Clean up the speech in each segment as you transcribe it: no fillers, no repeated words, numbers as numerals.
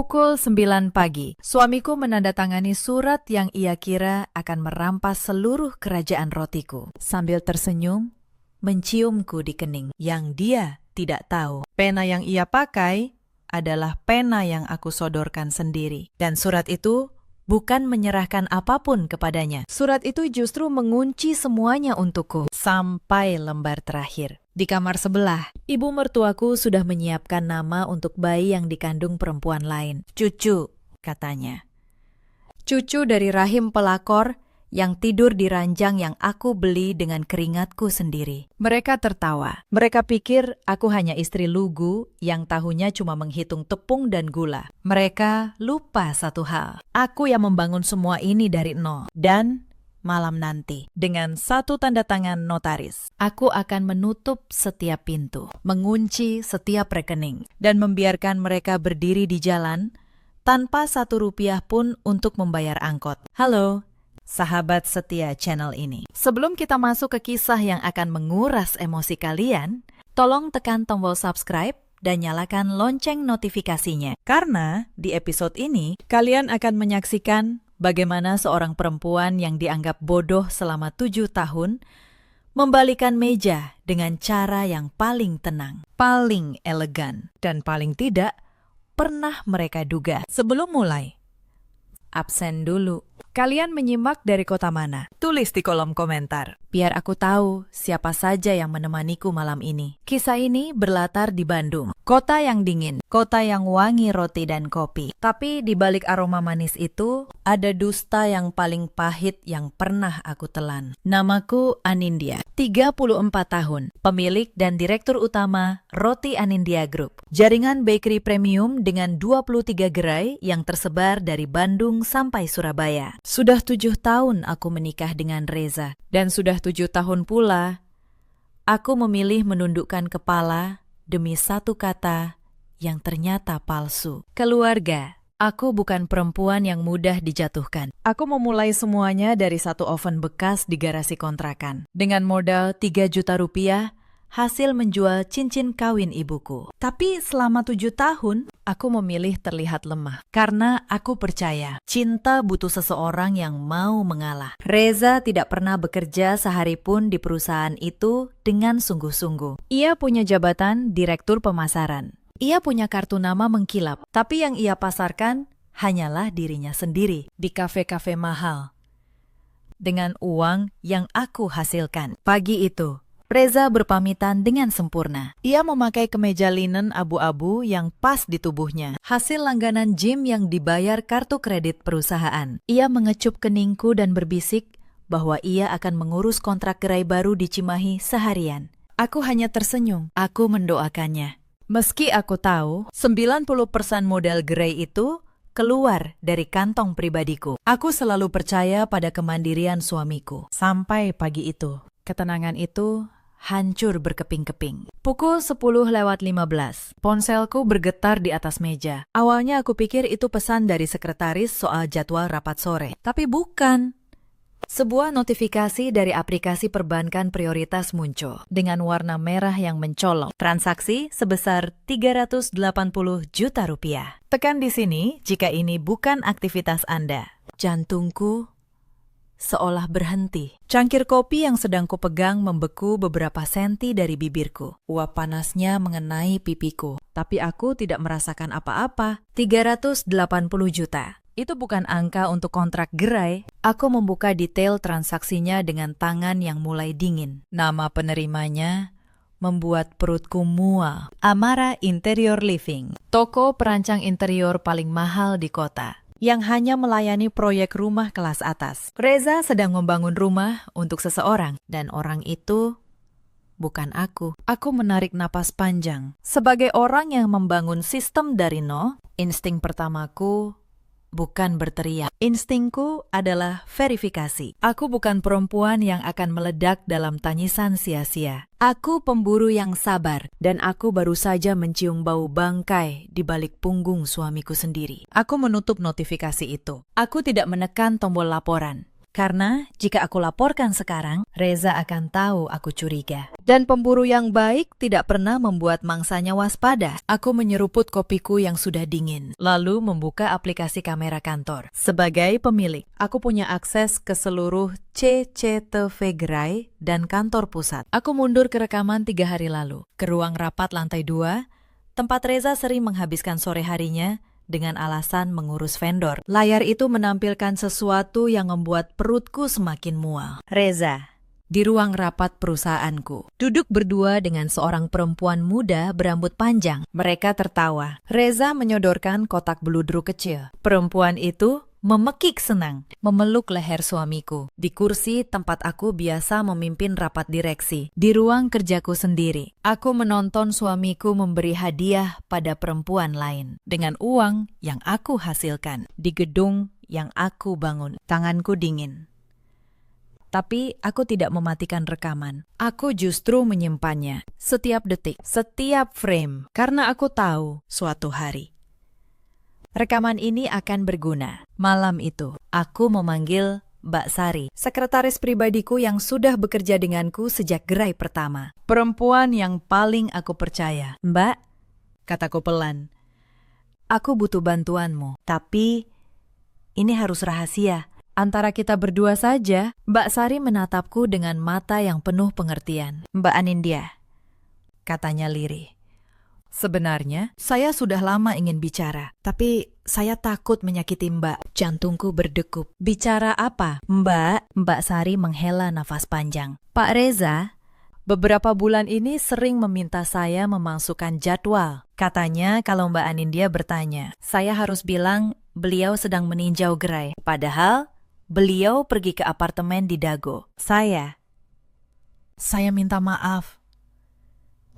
Pukul 9 pagi, suamiku menandatangani surat yang ia kira akan merampas seluruh kerajaan rotiku. Sambil tersenyum, menciumku di kening. Yang dia tidak tahu, pena yang ia pakai adalah pena yang aku sodorkan sendiri. Dan surat itu bukan menyerahkan apapun kepadanya. Surat itu justru mengunci semuanya untukku, sampai lembar terakhir. Di kamar sebelah, ibu mertuaku sudah menyiapkan nama untuk bayi yang dikandung perempuan lain. Cucu, katanya. Cucu dari rahim pelakor yang tidur di ranjang yang aku beli dengan keringatku sendiri. Mereka tertawa. Mereka pikir aku hanya istri lugu yang tahunya cuma menghitung tepung dan gula. Mereka lupa satu hal. Aku yang membangun semua ini dari nol. Dan malam nanti, dengan satu tanda tangan notaris, aku akan menutup setiap pintu, mengunci setiap rekening, dan membiarkan mereka berdiri di jalan tanpa 1 rupiah pun untuk membayar angkot. Halo, sahabat setia channel ini. Sebelum kita masuk ke kisah yang akan menguras emosi kalian, tolong tekan tombol subscribe dan nyalakan lonceng notifikasinya. Karena di episode ini, kalian akan menyaksikan bagaimana seorang perempuan yang dianggap bodoh selama 7 tahun membalikan meja dengan cara yang paling tenang, paling elegan, dan paling tidak pernah mereka duga. Sebelum mulai, absen dulu. Kalian menyimak dari kota mana? Tulis di kolom komentar, biar aku tahu siapa saja yang menemaniku malam ini. Kisah ini berlatar di Bandung, kota yang dingin, kota yang wangi roti dan kopi. Tapi di balik aroma manis itu, ada dusta yang paling pahit yang pernah aku telan. Namaku Anindya, 34 tahun, pemilik dan direktur utama Roti Anindya Group, jaringan bakery premium dengan 23 gerai yang tersebar dari Bandung sampai Surabaya. Sudah 7 tahun aku menikah dengan Reza, dan sudah 7 tahun pula aku memilih menundukkan kepala demi satu kata yang ternyata palsu. Keluarga. Aku bukan perempuan yang mudah dijatuhkan. Aku memulai semuanya dari satu oven bekas di garasi kontrakan. Dengan modal 3 juta rupiah, hasil menjual cincin kawin ibuku. Tapi selama 7 tahun, aku memilih terlihat lemah. Karena aku percaya, cinta butuh seseorang yang mau mengalah. Reza tidak pernah bekerja sehari pun di perusahaan itu dengan sungguh-sungguh. Ia punya jabatan direktur pemasaran. Ia punya kartu nama mengkilap, tapi yang ia pasarkan hanyalah dirinya sendiri di kafe-kafe mahal. Dengan uang yang aku hasilkan. Pagi itu, Reza berpamitan dengan sempurna. Ia memakai kemeja linen abu-abu yang pas di tubuhnya, hasil langganan gym yang dibayar kartu kredit perusahaan. Ia mengecup keningku dan berbisik bahwa ia akan mengurus kontrak gerai baru di Cimahi seharian. Aku hanya tersenyum. Aku mendoakannya. Meski aku tahu 90% modal gerai itu keluar dari kantong pribadiku. Aku selalu percaya pada kemandirian suamiku. Sampai pagi itu, ketenangan itu hancur berkeping-keping. Pukul 10:15, ponselku bergetar di atas meja. Awalnya aku pikir itu pesan dari sekretaris soal jadwal rapat sore. Tapi bukan. Sebuah notifikasi dari aplikasi perbankan prioritas muncul dengan warna merah yang mencolok. Transaksi sebesar 380 juta rupiah. Tekan di sini jika ini bukan aktivitas Anda. Jantungku seolah berhenti. Cangkir kopi yang sedang kupegang membeku beberapa senti dari bibirku. Uap panasnya mengenai pipiku. Tapi aku tidak merasakan apa-apa. 380 juta. Itu bukan angka untuk kontrak gerai. Aku membuka detail transaksinya dengan tangan yang mulai dingin. Nama penerimanya membuat perutku mual. Amara Interior Living, toko perancang interior paling mahal di kota, yang hanya melayani proyek rumah kelas atas. Reza sedang membangun rumah untuk seseorang, dan orang itu bukan aku. Aku menarik napas panjang. Sebagai orang yang membangun sistem dari nol, insting pertamaku bukan berteriak. Instingku adalah verifikasi. Aku bukan perempuan yang akan meledak dalam tangisan sia-sia. Aku pemburu yang sabar, dan aku baru saja mencium bau bangkai di balik punggung suamiku sendiri. Aku menutup notifikasi itu. Aku tidak menekan tombol laporan. Karena jika aku laporkan sekarang, Reza akan tahu aku curiga. Dan pemburu yang baik tidak pernah membuat mangsanya waspada. Aku menyeruput kopiku yang sudah dingin, lalu membuka aplikasi kamera kantor. Sebagai pemilik, aku punya akses ke seluruh CCTV gerai dan kantor pusat. Aku mundur ke rekaman 3 hari lalu, ke ruang rapat lantai 2, tempat Reza sering menghabiskan sore harinya dengan alasan mengurus vendor. Layar itu menampilkan sesuatu yang membuat perutku semakin mual. Reza di ruang rapat perusahaanku, duduk berdua dengan seorang perempuan muda berambut panjang. Mereka tertawa. Reza menyodorkan kotak beludru kecil. Perempuan itu memekik senang, memeluk leher suamiku. Di kursi tempat aku biasa memimpin rapat direksi, di ruang kerjaku sendiri, aku menonton suamiku memberi hadiah pada perempuan lain dengan uang yang aku hasilkan di gedung yang aku bangun. Tanganku dingin. Tapi aku tidak mematikan rekaman. Aku justru menyimpannya, setiap detik, setiap frame, karena aku tahu suatu hari rekaman ini akan berguna. Malam itu, aku memanggil Mbak Sari, sekretaris pribadiku yang sudah bekerja denganku sejak gerai pertama. Perempuan yang paling aku percaya. Mbak, kataku pelan, aku butuh bantuanmu, tapi ini harus rahasia. Antara kita berdua saja. Mbak Sari menatapku dengan mata yang penuh pengertian. Mbak Anindya, katanya lirih. Sebenarnya, saya sudah lama ingin bicara, tapi saya takut menyakiti Mbak. Jantungku berdegup. Bicara apa? Mbak? Mbak Sari menghela nafas panjang. Pak Reza, beberapa bulan ini sering meminta saya memasukkan jadwal. Katanya kalau Mbak Anindya bertanya, saya harus bilang beliau sedang meninjau gerai. Padahal, beliau pergi ke apartemen di Dago. Saya minta maaf.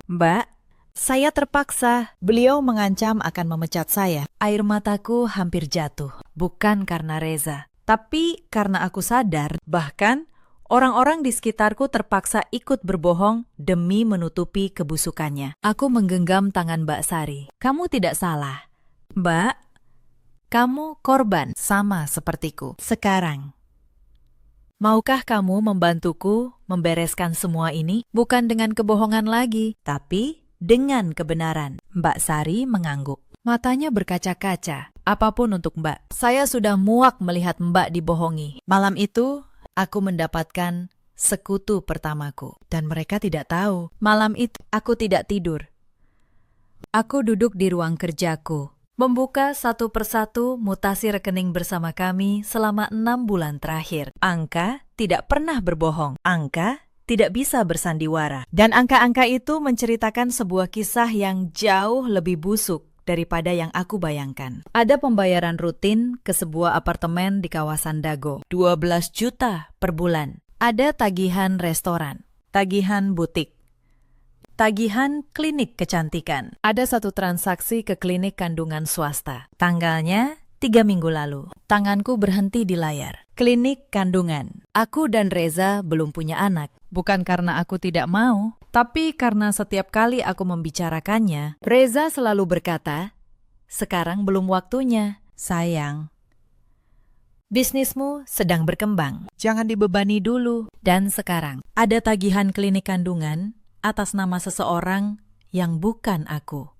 Mbak, saya terpaksa. Beliau mengancam akan memecat saya. Air mataku hampir jatuh. Bukan karena Reza, tapi karena aku sadar bahkan orang-orang di sekitarku terpaksa ikut berbohong demi menutupi kebusukannya. Aku menggenggam tangan Mbak Sari. Kamu tidak salah. Mbak, kamu korban sama sepertiku. Sekarang, maukah kamu membantuku membereskan semua ini? Bukan dengan kebohongan lagi, tapi dengan kebenaran. Mbak Sari mengangguk. Matanya berkaca-kaca. Apapun untuk Mbak. Saya sudah muak melihat Mbak dibohongi. Malam itu, aku mendapatkan sekutu pertamaku. Dan mereka tidak tahu. Malam itu, aku tidak tidur. Aku duduk di ruang kerjaku, membuka satu persatu mutasi rekening bersama kami selama 6 bulan terakhir. Angka tidak pernah berbohong. Angka tidak bisa bersandiwara. Dan angka-angka itu menceritakan sebuah kisah yang jauh lebih busuk daripada yang aku bayangkan. Ada pembayaran rutin ke sebuah apartemen di kawasan Dago, 12 juta per bulan. Ada tagihan restoran, tagihan butik, tagihan klinik kecantikan. Ada satu transaksi ke klinik kandungan swasta. Tanggalnya 3 minggu lalu. Tanganku berhenti di layar. Klinik kandungan. Aku dan Reza belum punya anak. Bukan karena aku tidak mau, tapi karena setiap kali aku membicarakannya, Reza selalu berkata, "Sekarang belum waktunya, sayang. Bisnismu sedang berkembang. Jangan dibebani dulu." Dan sekarang, ada tagihan klinik kandungan atas nama seseorang yang bukan aku.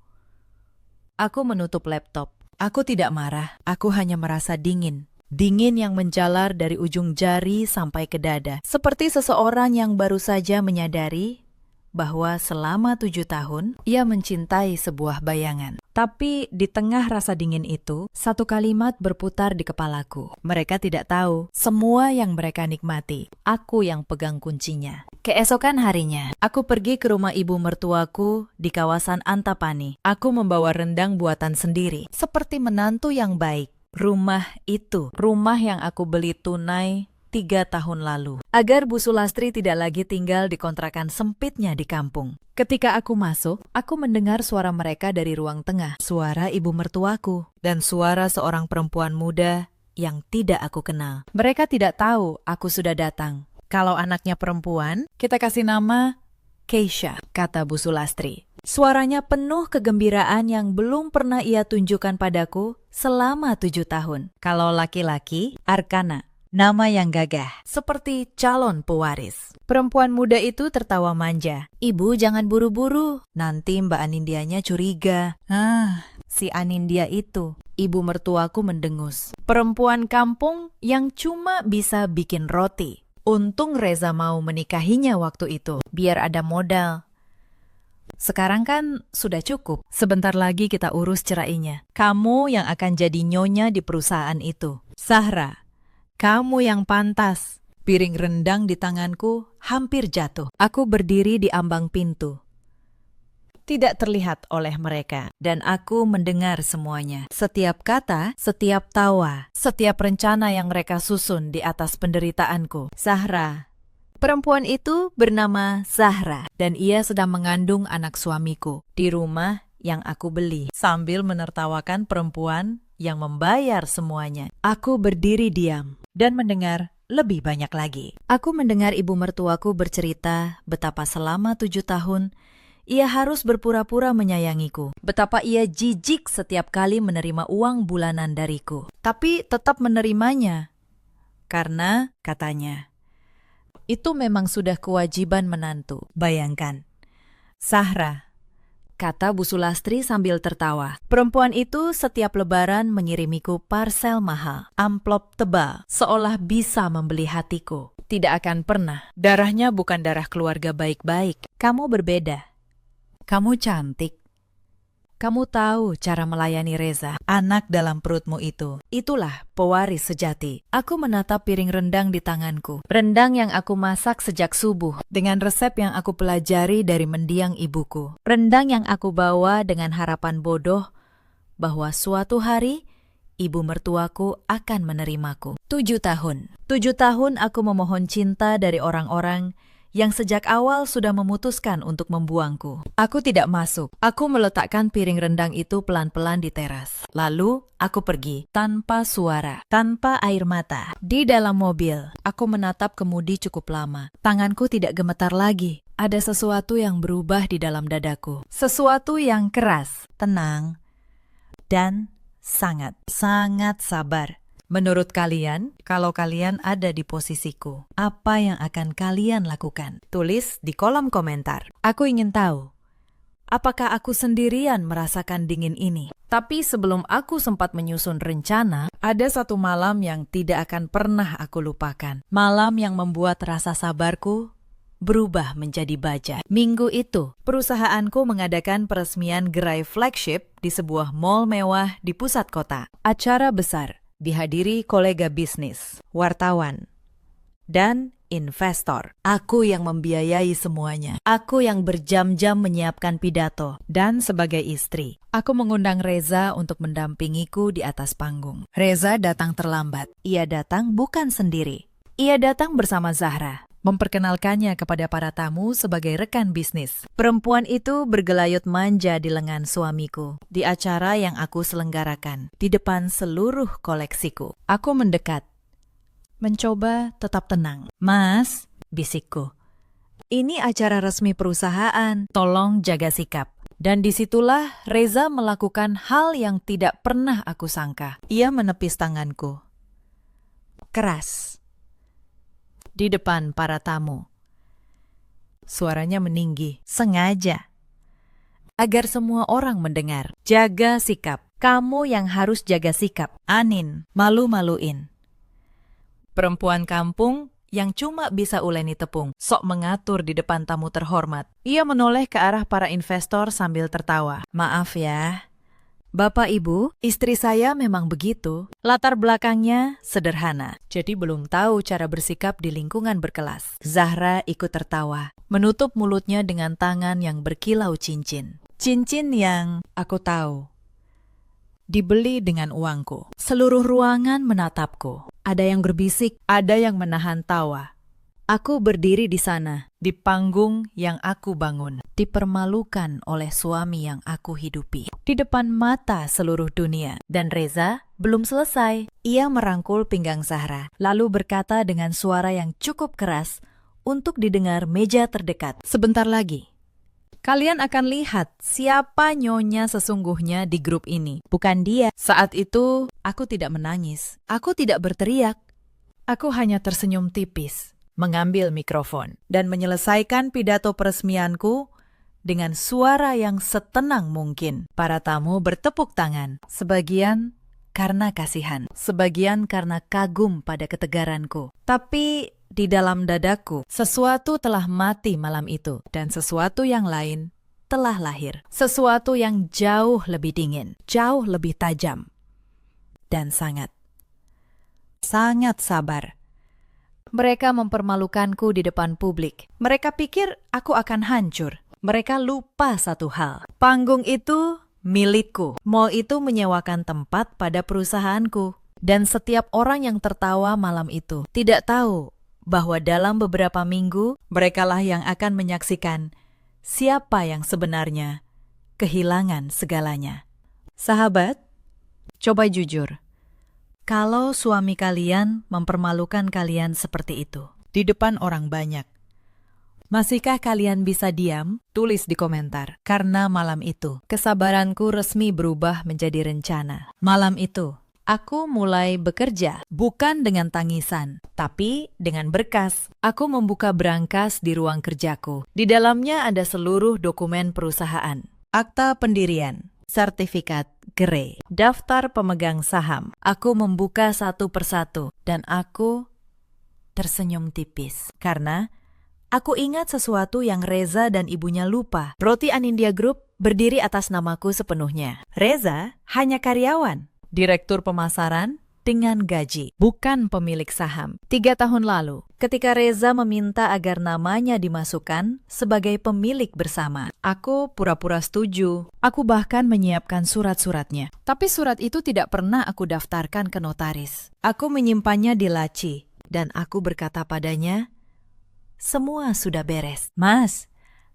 Aku menutup laptop. Aku tidak marah, aku hanya merasa dingin. Dingin yang menjalar dari ujung jari sampai ke dada. Seperti seseorang yang baru saja menyadari bahwa selama 7 tahun, ia mencintai sebuah bayangan. Tapi di tengah rasa dingin itu, satu kalimat berputar di kepalaku. Mereka tidak tahu semua yang mereka nikmati. Aku yang pegang kuncinya. Keesokan harinya, aku pergi ke rumah ibu mertuaku di kawasan Antapani. Aku membawa rendang buatan sendiri, seperti menantu yang baik. Rumah itu, rumah yang aku beli tunai 3 tahun lalu, agar Bu Sulastri tidak lagi tinggal di kontrakan sempitnya di kampung. Ketika aku masuk, aku mendengar suara mereka dari ruang tengah, suara ibu mertuaku, dan suara seorang perempuan muda yang tidak aku kenal. Mereka tidak tahu aku sudah datang. Kalau anaknya perempuan, kita kasih nama Keisha, kata Bu Sulastri. Suaranya penuh kegembiraan yang belum pernah ia tunjukkan padaku selama 7 tahun. Kalau laki-laki, Arkana. nama yang gagah, seperti calon pewaris. Perempuan muda itu tertawa manja. Ibu jangan buru-buru, nanti Mbak Anindianya curiga. Si Anindya itu, ibu mertuaku mendengus. Perempuan kampung yang cuma bisa bikin roti. Untung Reza mau menikahinya waktu itu, biar ada modal. Sekarang kan sudah cukup. Sebentar lagi kita urus cerainya. Kamu yang akan jadi nyonya di perusahaan itu. Zahra, kamu yang pantas. Piring rendang di tanganku hampir jatuh. Aku berdiri di ambang pintu. Tidak terlihat oleh mereka. Dan aku mendengar semuanya. Setiap kata, setiap tawa, setiap rencana yang mereka susun di atas penderitaanku. Zahra. Perempuan itu bernama Zahra dan ia sedang mengandung anak suamiku di rumah yang aku beli. Sambil menertawakan perempuan yang membayar semuanya. Aku berdiri diam dan mendengar lebih banyak lagi. Aku mendengar ibu mertuaku bercerita betapa selama 7 tahun ia harus berpura-pura menyayangiku. Betapa ia jijik setiap kali menerima uang bulanan dariku. Tapi tetap menerimanya. Karena, katanya, itu memang sudah kewajiban menantu. Bayangkan. Zahra, kata Bu Sulastri sambil tertawa. Perempuan itu setiap lebaran mengirimiku parsel mahal, amplop tebal, seolah bisa membeli hatiku. Tidak akan pernah. Darahnya bukan darah keluarga baik-baik. Kamu berbeda. Kamu cantik. Kamu tahu cara melayani Reza, anak dalam perutmu itu. Itulah pewaris sejati. Aku menatap piring rendang di tanganku. Rendang yang aku masak sejak subuh, dengan resep yang aku pelajari dari mendiang ibuku. Rendang yang aku bawa dengan harapan bodoh bahwa suatu hari ibu mertuaku akan menerimaku. 7 tahun. 7 tahun aku memohon cinta dari orang-orang yang sejak awal sudah memutuskan untuk membuangku. Aku tidak masuk. Aku meletakkan piring rendang itu pelan-pelan di teras. Lalu, aku pergi, tanpa suara, tanpa air mata. Di dalam mobil, aku menatap kemudi cukup lama. Tanganku tidak gemetar lagi. Ada sesuatu yang berubah di dalam dadaku. Sesuatu yang keras, tenang, dan sangat sabar. Menurut kalian, kalau kalian ada di posisiku, apa yang akan kalian lakukan? Tulis di kolom komentar. Aku ingin tahu, apakah aku sendirian merasakan dingin ini? Tapi sebelum aku sempat menyusun rencana, ada satu malam yang tidak akan pernah aku lupakan. Malam yang membuat rasa sabarku berubah menjadi baja. Minggu itu, perusahaanku mengadakan peresmian gerai flagship di sebuah mall mewah di pusat kota. Acara besar. Dihadiri kolega bisnis, wartawan, dan investor. Aku yang membiayai semuanya. Aku yang berjam-jam menyiapkan pidato. Dan sebagai istri, aku mengundang Reza untuk mendampingiku di atas panggung. Reza datang terlambat. Ia datang bukan sendiri. Ia datang bersama Zahra, memperkenalkannya kepada para tamu sebagai rekan bisnis. Perempuan itu bergelayut manja di lengan suamiku di acara yang aku selenggarakan di depan seluruh koleksiku. Aku mendekat, mencoba tetap tenang. Mas, bisikku, ini acara resmi perusahaan, tolong jaga sikap. Dan disitulah Reza melakukan hal yang tidak pernah aku sangka. Ia menepis tanganku. Keras. Di depan para tamu. Suaranya meninggi, sengaja. Agar semua orang mendengar. Jaga sikap. Kamu yang harus jaga sikap. Anin, malu-maluin. Perempuan kampung yang cuma bisa uleni tepung, sok mengatur di depan tamu terhormat. Ia menoleh ke arah para investor sambil tertawa. Maaf ya. Bapak Ibu, istri saya memang begitu. Latar belakangnya sederhana, jadi belum tahu cara bersikap di lingkungan berkelas. Zahra ikut tertawa, menutup mulutnya dengan tangan yang berkilau cincin. Cincin yang aku tahu dibeli dengan uangku. Seluruh ruangan menatapku. Ada yang berbisik, ada yang menahan tawa. Aku berdiri di sana, di panggung yang aku bangun, dipermalukan oleh suami yang aku hidupi, di depan mata seluruh dunia. Dan Reza belum selesai. Ia merangkul pinggang Zahra, lalu berkata dengan suara yang cukup keras untuk didengar meja terdekat. Sebentar lagi, kalian akan lihat siapa nyonya sesungguhnya di grup ini. Bukan dia. Saat itu, aku tidak menangis. Aku tidak berteriak. Aku hanya tersenyum tipis, mengambil mikrofon, dan menyelesaikan pidato peresmianku dengan suara yang setenang mungkin. Para tamu bertepuk tangan, sebagian karena kasihan, sebagian karena kagum pada ketegaranku. Tapi di dalam dadaku, sesuatu telah mati malam itu, dan sesuatu yang lain telah lahir. Sesuatu yang jauh lebih dingin, jauh lebih tajam, dan sangat sabar. Mereka mempermalukanku di depan publik. Mereka pikir aku akan hancur. Mereka lupa satu hal. Panggung itu milikku. Mall itu menyewakan tempat pada perusahaanku. Dan setiap orang yang tertawa malam itu tidak tahu bahwa dalam beberapa minggu merekalah yang akan menyaksikan siapa yang sebenarnya kehilangan segalanya. Sahabat, coba jujur. Kalau suami kalian mempermalukan kalian seperti itu di depan orang banyak, masihkah kalian bisa diam? Tulis di komentar. Karena malam itu, kesabaranku resmi berubah menjadi rencana. Malam itu, aku mulai bekerja, bukan dengan tangisan, tapi dengan berkas. Aku membuka berangkas di ruang kerjaku. Di dalamnya ada seluruh dokumen perusahaan, akta pendirian, sertifikat gerai, daftar pemegang saham. Aku membuka satu persatu, dan aku tersenyum tipis. Karena aku ingat sesuatu yang Reza dan ibunya lupa. Roti Anindya Group berdiri atas namaku sepenuhnya. Reza hanya karyawan, direktur pemasaran dengan gaji, bukan pemilik saham. 3 tahun lalu, ketika Reza meminta agar namanya dimasukkan sebagai pemilik bersama, aku pura-pura setuju. Aku bahkan menyiapkan surat-suratnya. Tapi surat itu tidak pernah aku daftarkan ke notaris. Aku menyimpannya di laci, dan aku berkata padanya, semua sudah beres. Mas,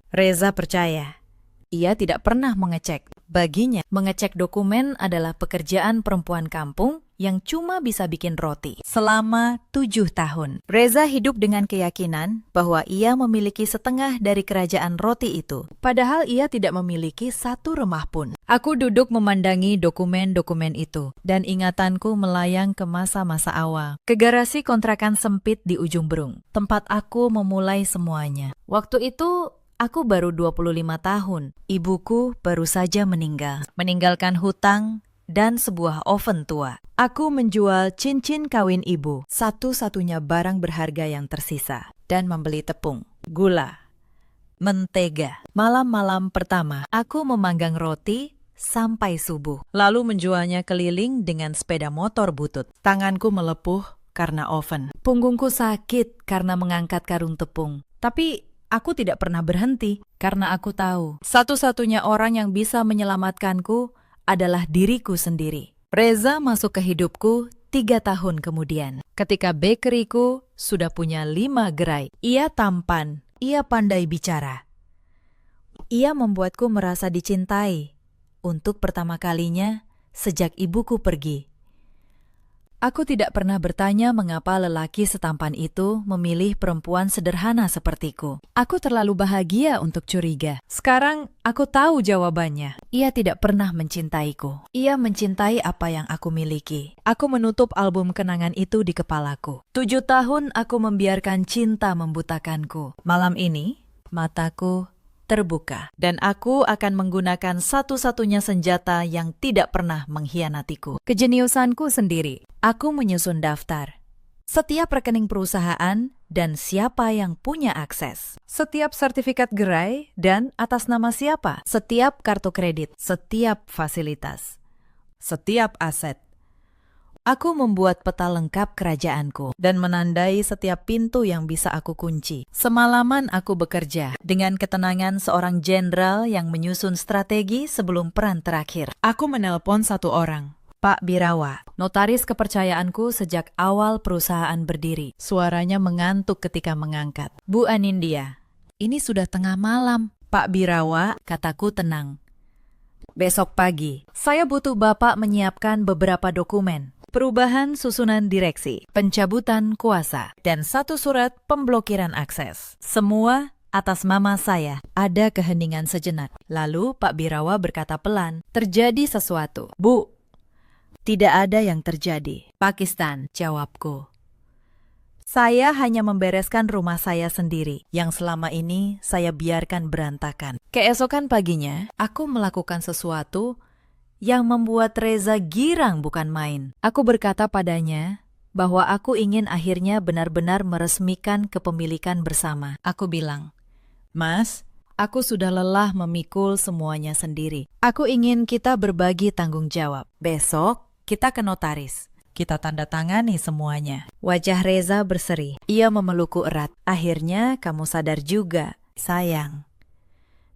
Reza percaya. Ia tidak pernah mengecek. Baginya, mengecek dokumen adalah pekerjaan perempuan kampung yang cuma bisa bikin roti. Selama 7 tahun, Reza hidup dengan keyakinan bahwa ia memiliki setengah dari kerajaan roti itu. Padahal ia tidak memiliki satu remah pun. Aku duduk memandangi dokumen-dokumen itu, dan ingatanku melayang ke masa-masa awal. Ke garasi kontrakan sempit di ujung Berung, tempat aku memulai semuanya. Waktu itu, aku baru 25 tahun. Ibuku baru saja meninggal, meninggalkan hutang dan sebuah oven tua. Aku menjual cincin kawin ibu, satu-satunya barang berharga yang tersisa, dan membeli tepung, gula, mentega. Malam-malam pertama, aku memanggang roti sampai subuh, lalu menjualnya keliling dengan sepeda motor butut. Tanganku melepuh karena oven. Punggungku sakit karena mengangkat karung tepung. Tapi aku tidak pernah berhenti, karena aku tahu satu-satunya orang yang bisa menyelamatkanku adalah diriku sendiri. Reza masuk ke hidupku 3 tahun kemudian. Ketika bakeryku sudah punya 5 gerai. Ia tampan, ia pandai bicara. Ia membuatku merasa dicintai. Untuk pertama kalinya sejak ibuku pergi. Aku tidak pernah bertanya mengapa lelaki setampan itu memilih perempuan sederhana sepertiku. Aku terlalu bahagia untuk curiga. Sekarang aku tahu jawabannya. Ia tidak pernah mencintaiku. Ia mencintai apa yang aku miliki. Aku menutup album kenangan itu di kepalaku. 7 tahun aku membiarkan cinta membutakanku. Malam ini, mataku terbuka. Dan aku akan menggunakan satu-satunya senjata yang tidak pernah mengkhianatiku. Kejeniusanku sendiri. Aku menyusun daftar. Setiap rekening perusahaan dan siapa yang punya akses. Setiap sertifikat gerai dan atas nama siapa. Setiap kartu kredit. Setiap fasilitas. Setiap aset. Aku membuat peta lengkap kerajaanku dan menandai setiap pintu yang bisa aku kunci. Semalaman aku bekerja dengan ketenangan seorang jenderal yang menyusun strategi sebelum peran terakhir. Aku menelpon satu orang, Pak Birawa, notaris kepercayaanku sejak awal perusahaan berdiri. Suaranya mengantuk ketika mengangkat. Bu Anindya, ini sudah tengah malam. Pak Birawa, kataku tenang. Besok pagi, saya butuh Bapak menyiapkan beberapa dokumen. Perubahan susunan direksi, pencabutan kuasa, dan satu surat pemblokiran akses. Semua atas mama saya. Ada keheningan sejenak. Lalu Pak Birawa berkata pelan, terjadi sesuatu. Bu, tidak ada yang terjadi. Pakistan, jawabku. Saya hanya membereskan rumah saya sendiri, yang selama ini saya biarkan berantakan. Keesokan paginya, aku melakukan sesuatu Yang membuat Reza girang bukan main. Aku berkata padanya bahwa aku ingin akhirnya benar-benar meresmikan kepemilikan bersama. Aku bilang, Mas, aku sudah lelah memikul semuanya sendiri. Aku ingin kita berbagi tanggung jawab. besok kita ke notaris. Kita tanda tangani semuanya. Wajah Reza berseri. Ia memelukku erat. Akhirnya kamu sadar juga, sayang.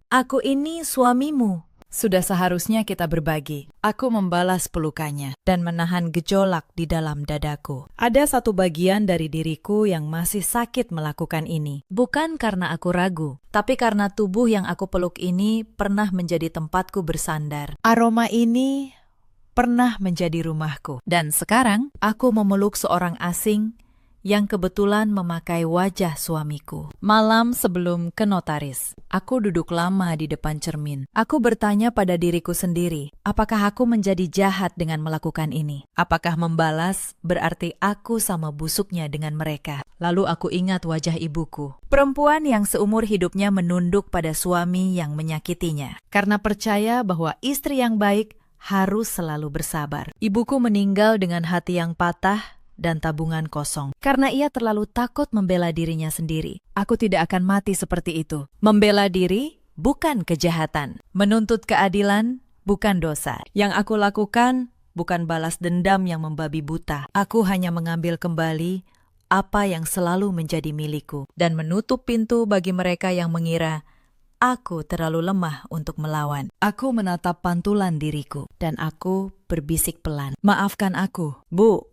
Aku ini suamimu. Sudah seharusnya kita berbagi. Aku membalas pelukannya dan menahan gejolak di dalam dadaku. Ada satu bagian dari diriku yang masih sakit melakukan ini. Bukan karena aku ragu, tapi karena tubuh yang aku peluk ini pernah menjadi tempatku bersandar. Aroma ini pernah menjadi rumahku. Dan sekarang, aku memeluk seorang asing yang kebetulan memakai wajah suamiku. Malam sebelum ke notaris, aku duduk lama di depan cermin. Aku bertanya pada diriku sendiri, apakah aku menjadi jahat dengan melakukan ini? Apakah membalas berarti aku sama busuknya dengan mereka? Lalu aku ingat wajah ibuku. Perempuan yang seumur hidupnya menunduk pada suami yang menyakitinya. Karena percaya bahwa istri yang baik harus selalu bersabar. Ibuku meninggal dengan hati yang patah dan tabungan kosong. Karena ia terlalu takut membela dirinya sendiri. Aku tidak akan mati seperti itu. Membela diri bukan kejahatan. Menuntut keadilan bukan dosa. Yang aku lakukan bukan balas dendam yang membabi buta. Aku hanya mengambil kembali apa yang selalu menjadi milikku dan menutup pintu bagi mereka yang mengira aku terlalu lemah untuk melawan. Aku menatap pantulan diriku dan aku berbisik pelan. Maafkan aku, Bu.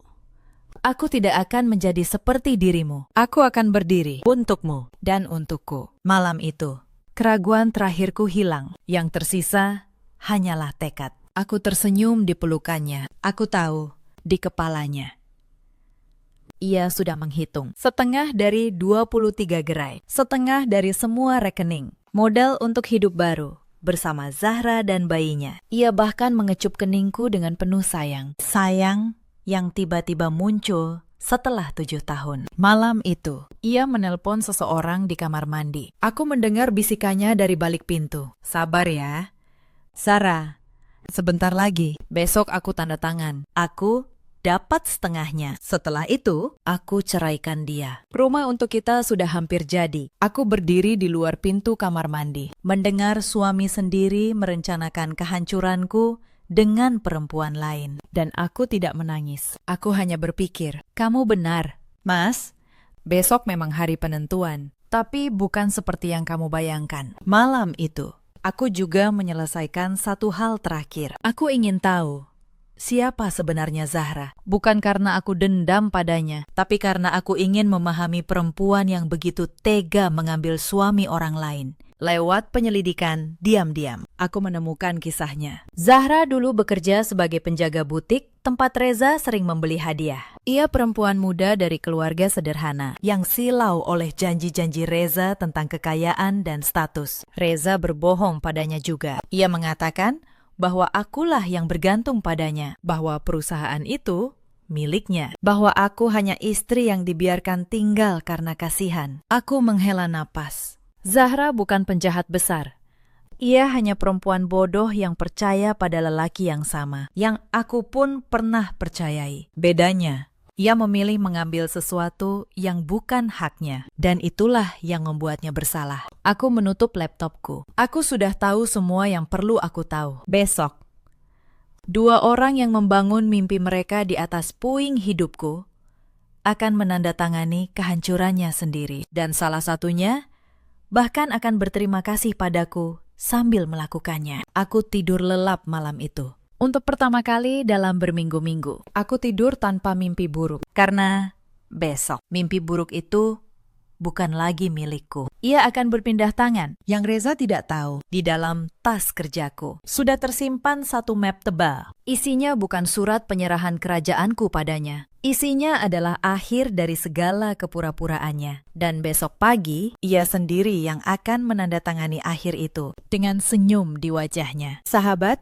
Aku tidak akan menjadi seperti dirimu. Aku akan berdiri untukmu dan untukku. Malam itu, keraguan terakhirku hilang. Yang tersisa hanyalah tekad. Aku tersenyum di pelukannya. Aku tahu di kepalanya ia sudah menghitung. Setengah dari 23 gerai. Setengah dari semua rekening. Modal untuk hidup baru. Bersama Zahra dan bayinya. Ia bahkan mengecup keningku dengan penuh sayang. Sayang yang tiba-tiba muncul setelah 7 tahun. Malam itu, ia menelpon seseorang di kamar mandi. Aku mendengar bisikannya dari balik pintu. Sabar ya. Sarah, sebentar lagi. Besok aku tanda tangan. Aku dapat setengahnya. Setelah itu, aku ceraikan dia. Rumah untuk kita sudah hampir jadi. Aku berdiri di luar pintu kamar mandi. Mendengar suami sendiri merencanakan kehancuranku dengan perempuan lain. Dan aku tidak menangis. Aku hanya berpikir, kamu benar. Mas, besok memang hari penentuan. Tapi bukan seperti yang kamu bayangkan. Malam itu, aku juga menyelesaikan satu hal terakhir. Aku ingin tahu siapa sebenarnya Zahra. Bukan karena aku dendam padanya, tapi karena aku ingin memahami perempuan yang begitu tega mengambil suami orang lain. Lewat penyelidikan diam-diam, aku menemukan kisahnya. Zahra dulu bekerja sebagai penjaga butik tempat Reza sering membeli hadiah. Ia perempuan muda dari keluarga sederhana yang silau oleh janji-janji Reza tentang kekayaan dan status. Reza berbohong padanya juga. Ia mengatakan bahwa akulah yang bergantung padanya, bahwa perusahaan itu miliknya, bahwa aku hanya istri yang dibiarkan tinggal karena kasihan. Aku menghela napas. Zahra bukan penjahat besar. Ia hanya perempuan bodoh yang percaya pada lelaki yang sama, yang aku pun pernah percayai. Bedanya, ia memilih mengambil sesuatu yang bukan haknya, dan itulah yang membuatnya bersalah. Aku menutup laptopku. Aku sudah tahu semua yang perlu aku tahu. Besok, 2 orang yang membangun mimpi mereka di atas puing hidupku akan menandatangani kehancurannya sendiri. Dan salah satunya bahkan akan berterima kasih padaku sambil melakukannya. Aku tidur lelap malam itu. Untuk pertama kali dalam berminggu-minggu, aku tidur tanpa mimpi buruk. Karena besok, mimpi buruk itu bukan lagi milikku. Ia akan berpindah tangan. Yang Reza tidak tahu, di dalam tas kerjaku sudah tersimpan satu map tebal. Isinya bukan surat penyerahan kerajaanku padanya. Isinya adalah akhir dari segala kepura-puraannya. Dan besok pagi, ia sendiri yang akan menandatangani akhir itu dengan senyum di wajahnya. Sahabat,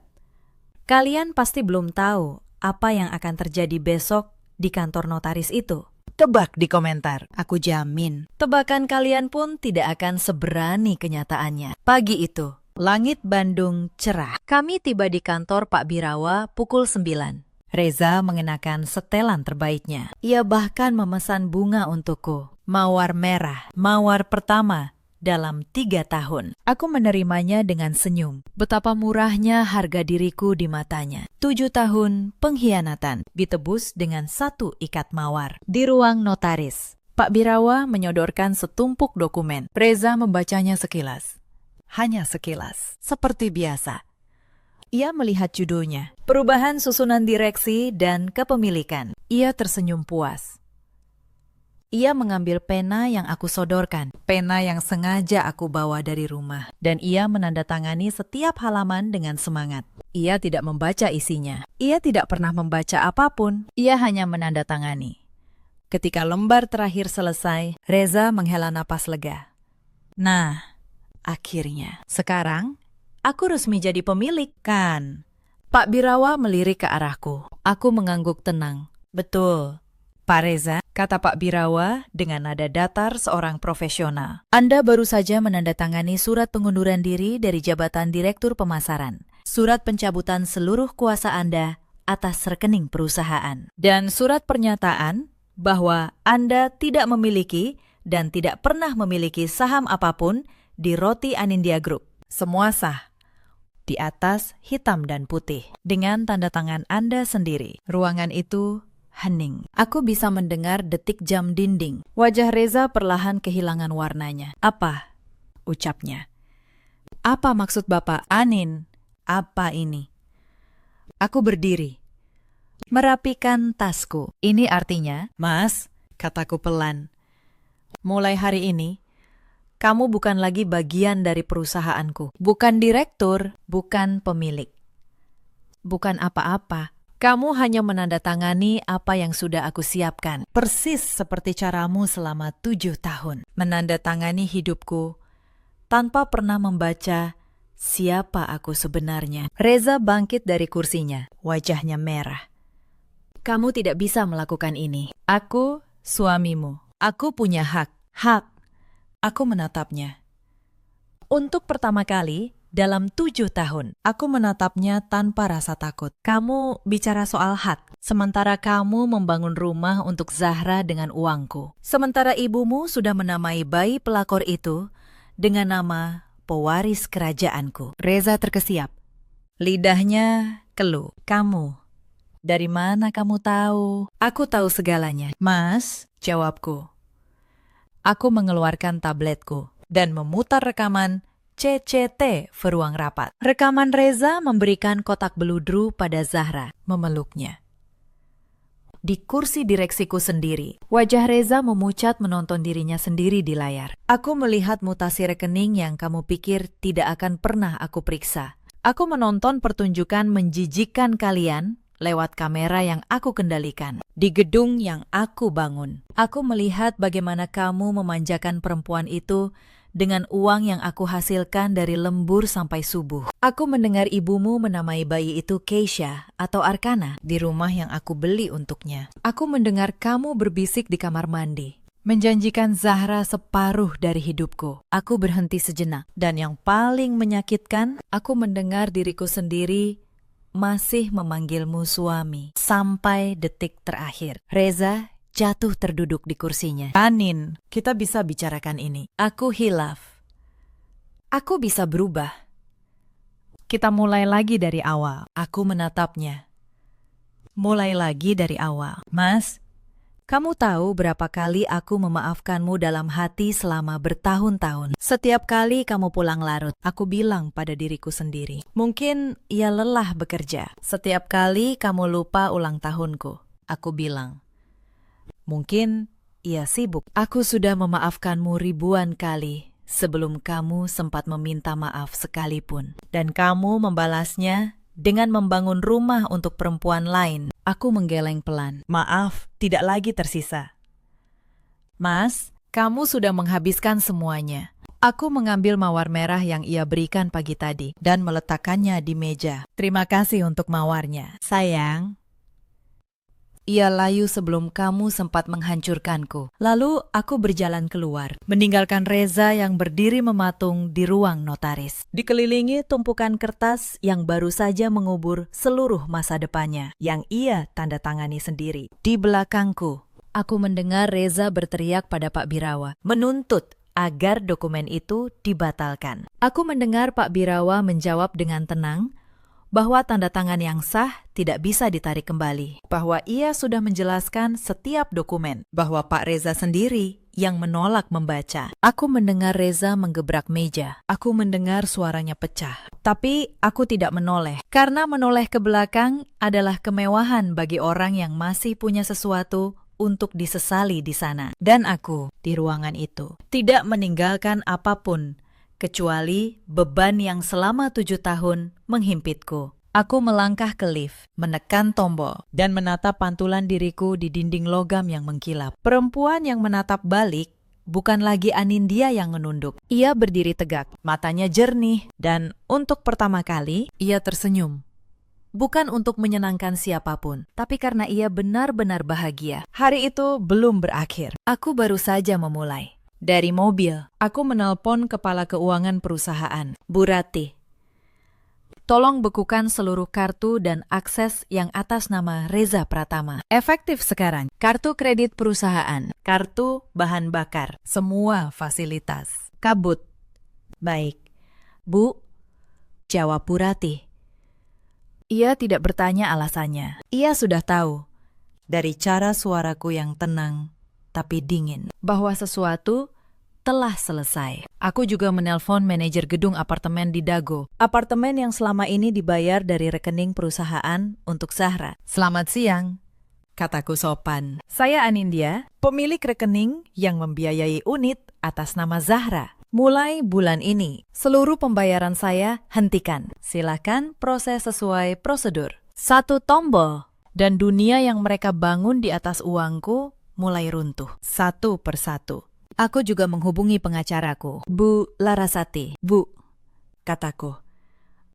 kalian pasti belum tahu apa yang akan terjadi besok di kantor notaris itu. Tebak di komentar. Aku jamin. Tebakan kalian pun tidak akan seberani kenyataannya. Pagi itu, langit Bandung cerah. Kami tiba di kantor Pak Birawa pukul 9. Reza mengenakan setelan terbaiknya. Ia bahkan memesan bunga untukku. Mawar merah, mawar pertama dalam 3 tahun. Aku menerimanya dengan senyum. Betapa murahnya harga diriku di matanya. 7 tahun pengkhianatan ditebus dengan 1 ikat mawar. Di ruang notaris, Pak Birawa menyodorkan setumpuk dokumen. Reza membacanya sekilas. Hanya sekilas, seperti biasa. Ia melihat judulnya, Perubahan Susunan Direksi dan Kepemilikan. Ia tersenyum puas. Ia mengambil pena yang aku sodorkan, pena yang sengaja aku bawa dari rumah, dan ia menandatangani setiap halaman dengan semangat. Ia tidak membaca isinya. Ia tidak pernah membaca apapun. Ia hanya menandatangani. Ketika lembar terakhir selesai, Reza menghela napas lega. Nah, akhirnya. Sekarang, aku resmi jadi pemilik, kan? Pak Birawa melirik ke arahku. Aku mengangguk tenang. Betul. Pak Reza, kata Pak Birawa dengan nada datar seorang profesional. Anda baru saja menandatangani surat pengunduran diri dari jabatan Direktur Pemasaran. Surat pencabutan seluruh kuasa Anda atas rekening perusahaan. Dan surat pernyataan bahwa Anda tidak memiliki dan tidak pernah memiliki saham apapun di Roti Anindya Group. Semua sah. Di atas hitam dan putih. Dengan tanda tangan Anda sendiri. Ruangan itu hening. Aku bisa mendengar detik jam dinding. Wajah Reza perlahan kehilangan warnanya. Apa? Ucapnya. Apa maksud Bapak? Anin, apa ini? Aku berdiri. Merapikan tasku. Ini artinya, Mas, kataku pelan. Mulai hari ini, kamu bukan lagi bagian dari perusahaanku. Bukan direktur, bukan pemilik. Bukan apa-apa. Kamu hanya menandatangani apa yang sudah aku siapkan. Persis seperti caramu selama 7 tahun. Menandatangani hidupku tanpa pernah membaca siapa aku sebenarnya. Reza bangkit dari kursinya. Wajahnya merah. Kamu tidak bisa melakukan ini. Aku suamimu. Aku punya hak. Hak. Aku menatapnya. Untuk pertama kali, dalam 7 tahun, aku menatapnya tanpa rasa takut. Kamu bicara soal hak, sementara kamu membangun rumah untuk Zahra dengan uangku. Sementara ibumu sudah menamai bayi pelakor itu dengan nama pewaris kerajaanku. Reza terkesiap. Lidahnya keluh. Kamu, dari mana kamu tahu? Aku tahu segalanya. Mas, jawabku. Aku mengeluarkan tabletku dan memutar rekaman CCT ruang rapat. Rekaman Reza memberikan kotak beludru pada Zahra, memeluknya. Di kursi direksiku sendiri, wajah Reza memucat menonton dirinya sendiri di layar. Aku melihat mutasi rekening yang kamu pikir tidak akan pernah aku periksa. Aku menonton pertunjukan menjijikkan kalian lewat kamera yang aku kendalikan. Di gedung yang aku bangun. Aku melihat bagaimana kamu memanjakan perempuan itu dengan uang yang aku hasilkan dari lembur sampai subuh. Aku mendengar ibumu menamai bayi itu Keisha atau Arkana di rumah yang aku beli untuknya. Aku mendengar kamu berbisik di kamar mandi, menjanjikan Zahra separuh dari hidupku. Aku berhenti sejenak, dan yang paling menyakitkan, aku mendengar diriku sendiri masih memanggilmu suami sampai detik terakhir. Reza jatuh terduduk di kursinya. Anin, kita bisa bicarakan ini. Aku hilaf. Aku bisa berubah. Kita mulai lagi dari awal. Aku menatapnya. Mulai lagi dari awal. Mas, kamu tahu berapa kali aku memaafkanmu dalam hati selama bertahun-tahun. Setiap kali kamu pulang larut, aku bilang pada diriku sendiri, mungkin ia lelah bekerja. Setiap kali kamu lupa ulang tahunku, aku bilang, mungkin ia sibuk. Aku sudah memaafkanmu ribuan kali sebelum kamu sempat meminta maaf sekalipun. Dan kamu membalasnya dengan membangun rumah untuk perempuan lain. Aku menggeleng pelan. Maaf, tidak lagi tersisa. Mas, kamu sudah menghabiskan semuanya. Aku mengambil mawar merah yang ia berikan pagi tadi dan meletakkannya di meja. Terima kasih untuk mawarnya, sayang. Ia layu sebelum kamu sempat menghancurkanku. Lalu aku berjalan keluar, meninggalkan Reza yang berdiri mematung di ruang notaris. Dikelilingi tumpukan kertas yang baru saja mengubur seluruh masa depannya, yang ia tanda tangani sendiri. Di belakangku, aku mendengar Reza berteriak pada Pak Birawa, menuntut agar dokumen itu dibatalkan. Aku mendengar Pak Birawa menjawab dengan tenang, bahwa tanda tangan yang sah tidak bisa ditarik kembali, bahwa ia sudah menjelaskan setiap dokumen, bahwa Pak Reza sendiri yang menolak membaca. Aku mendengar Reza menggebrak meja. Aku mendengar suaranya pecah. Tapi aku tidak menoleh, karena menoleh ke belakang adalah kemewahan bagi orang yang masih punya sesuatu untuk disesali di sana. Dan aku, di ruangan itu, tidak meninggalkan apapun, kecuali beban yang selama 7 tahun menghimpitku. Aku melangkah ke lift, menekan tombol, dan menatap pantulan diriku di dinding logam yang mengkilap. Perempuan yang menatap balik bukan lagi Anindya yang menunduk. Ia berdiri tegak, matanya jernih, dan untuk pertama kali ia tersenyum. Bukan untuk menyenangkan siapapun, tapi karena ia benar-benar bahagia. Hari itu belum berakhir. Aku baru saja memulai. Dari mobil, aku menelpon kepala keuangan perusahaan, Bu Ratih. Tolong bekukan seluruh kartu dan akses yang atas nama Reza Pratama. Efektif sekarang. Kartu kredit perusahaan, kartu bahan bakar, semua fasilitas. Kabut. Baik. Bu, jawab Bu Ratih. Ia tidak bertanya alasannya. Ia sudah tahu, dari cara suaraku yang tenang tapi dingin, bahwa sesuatu telah selesai. Aku juga menelpon manajer gedung apartemen di Dago. Apartemen yang selama ini dibayar dari rekening perusahaan untuk Zahra. Selamat siang, kataku sopan. Saya Anindya, pemilik rekening yang membiayai unit atas nama Zahra. Mulai bulan ini, seluruh pembayaran saya hentikan. Silakan proses sesuai prosedur. 1 tombol, dan dunia yang mereka bangun di atas uangku mulai runtuh, satu persatu. Aku juga menghubungi pengacaraku, Bu Larasati. Bu, kataku,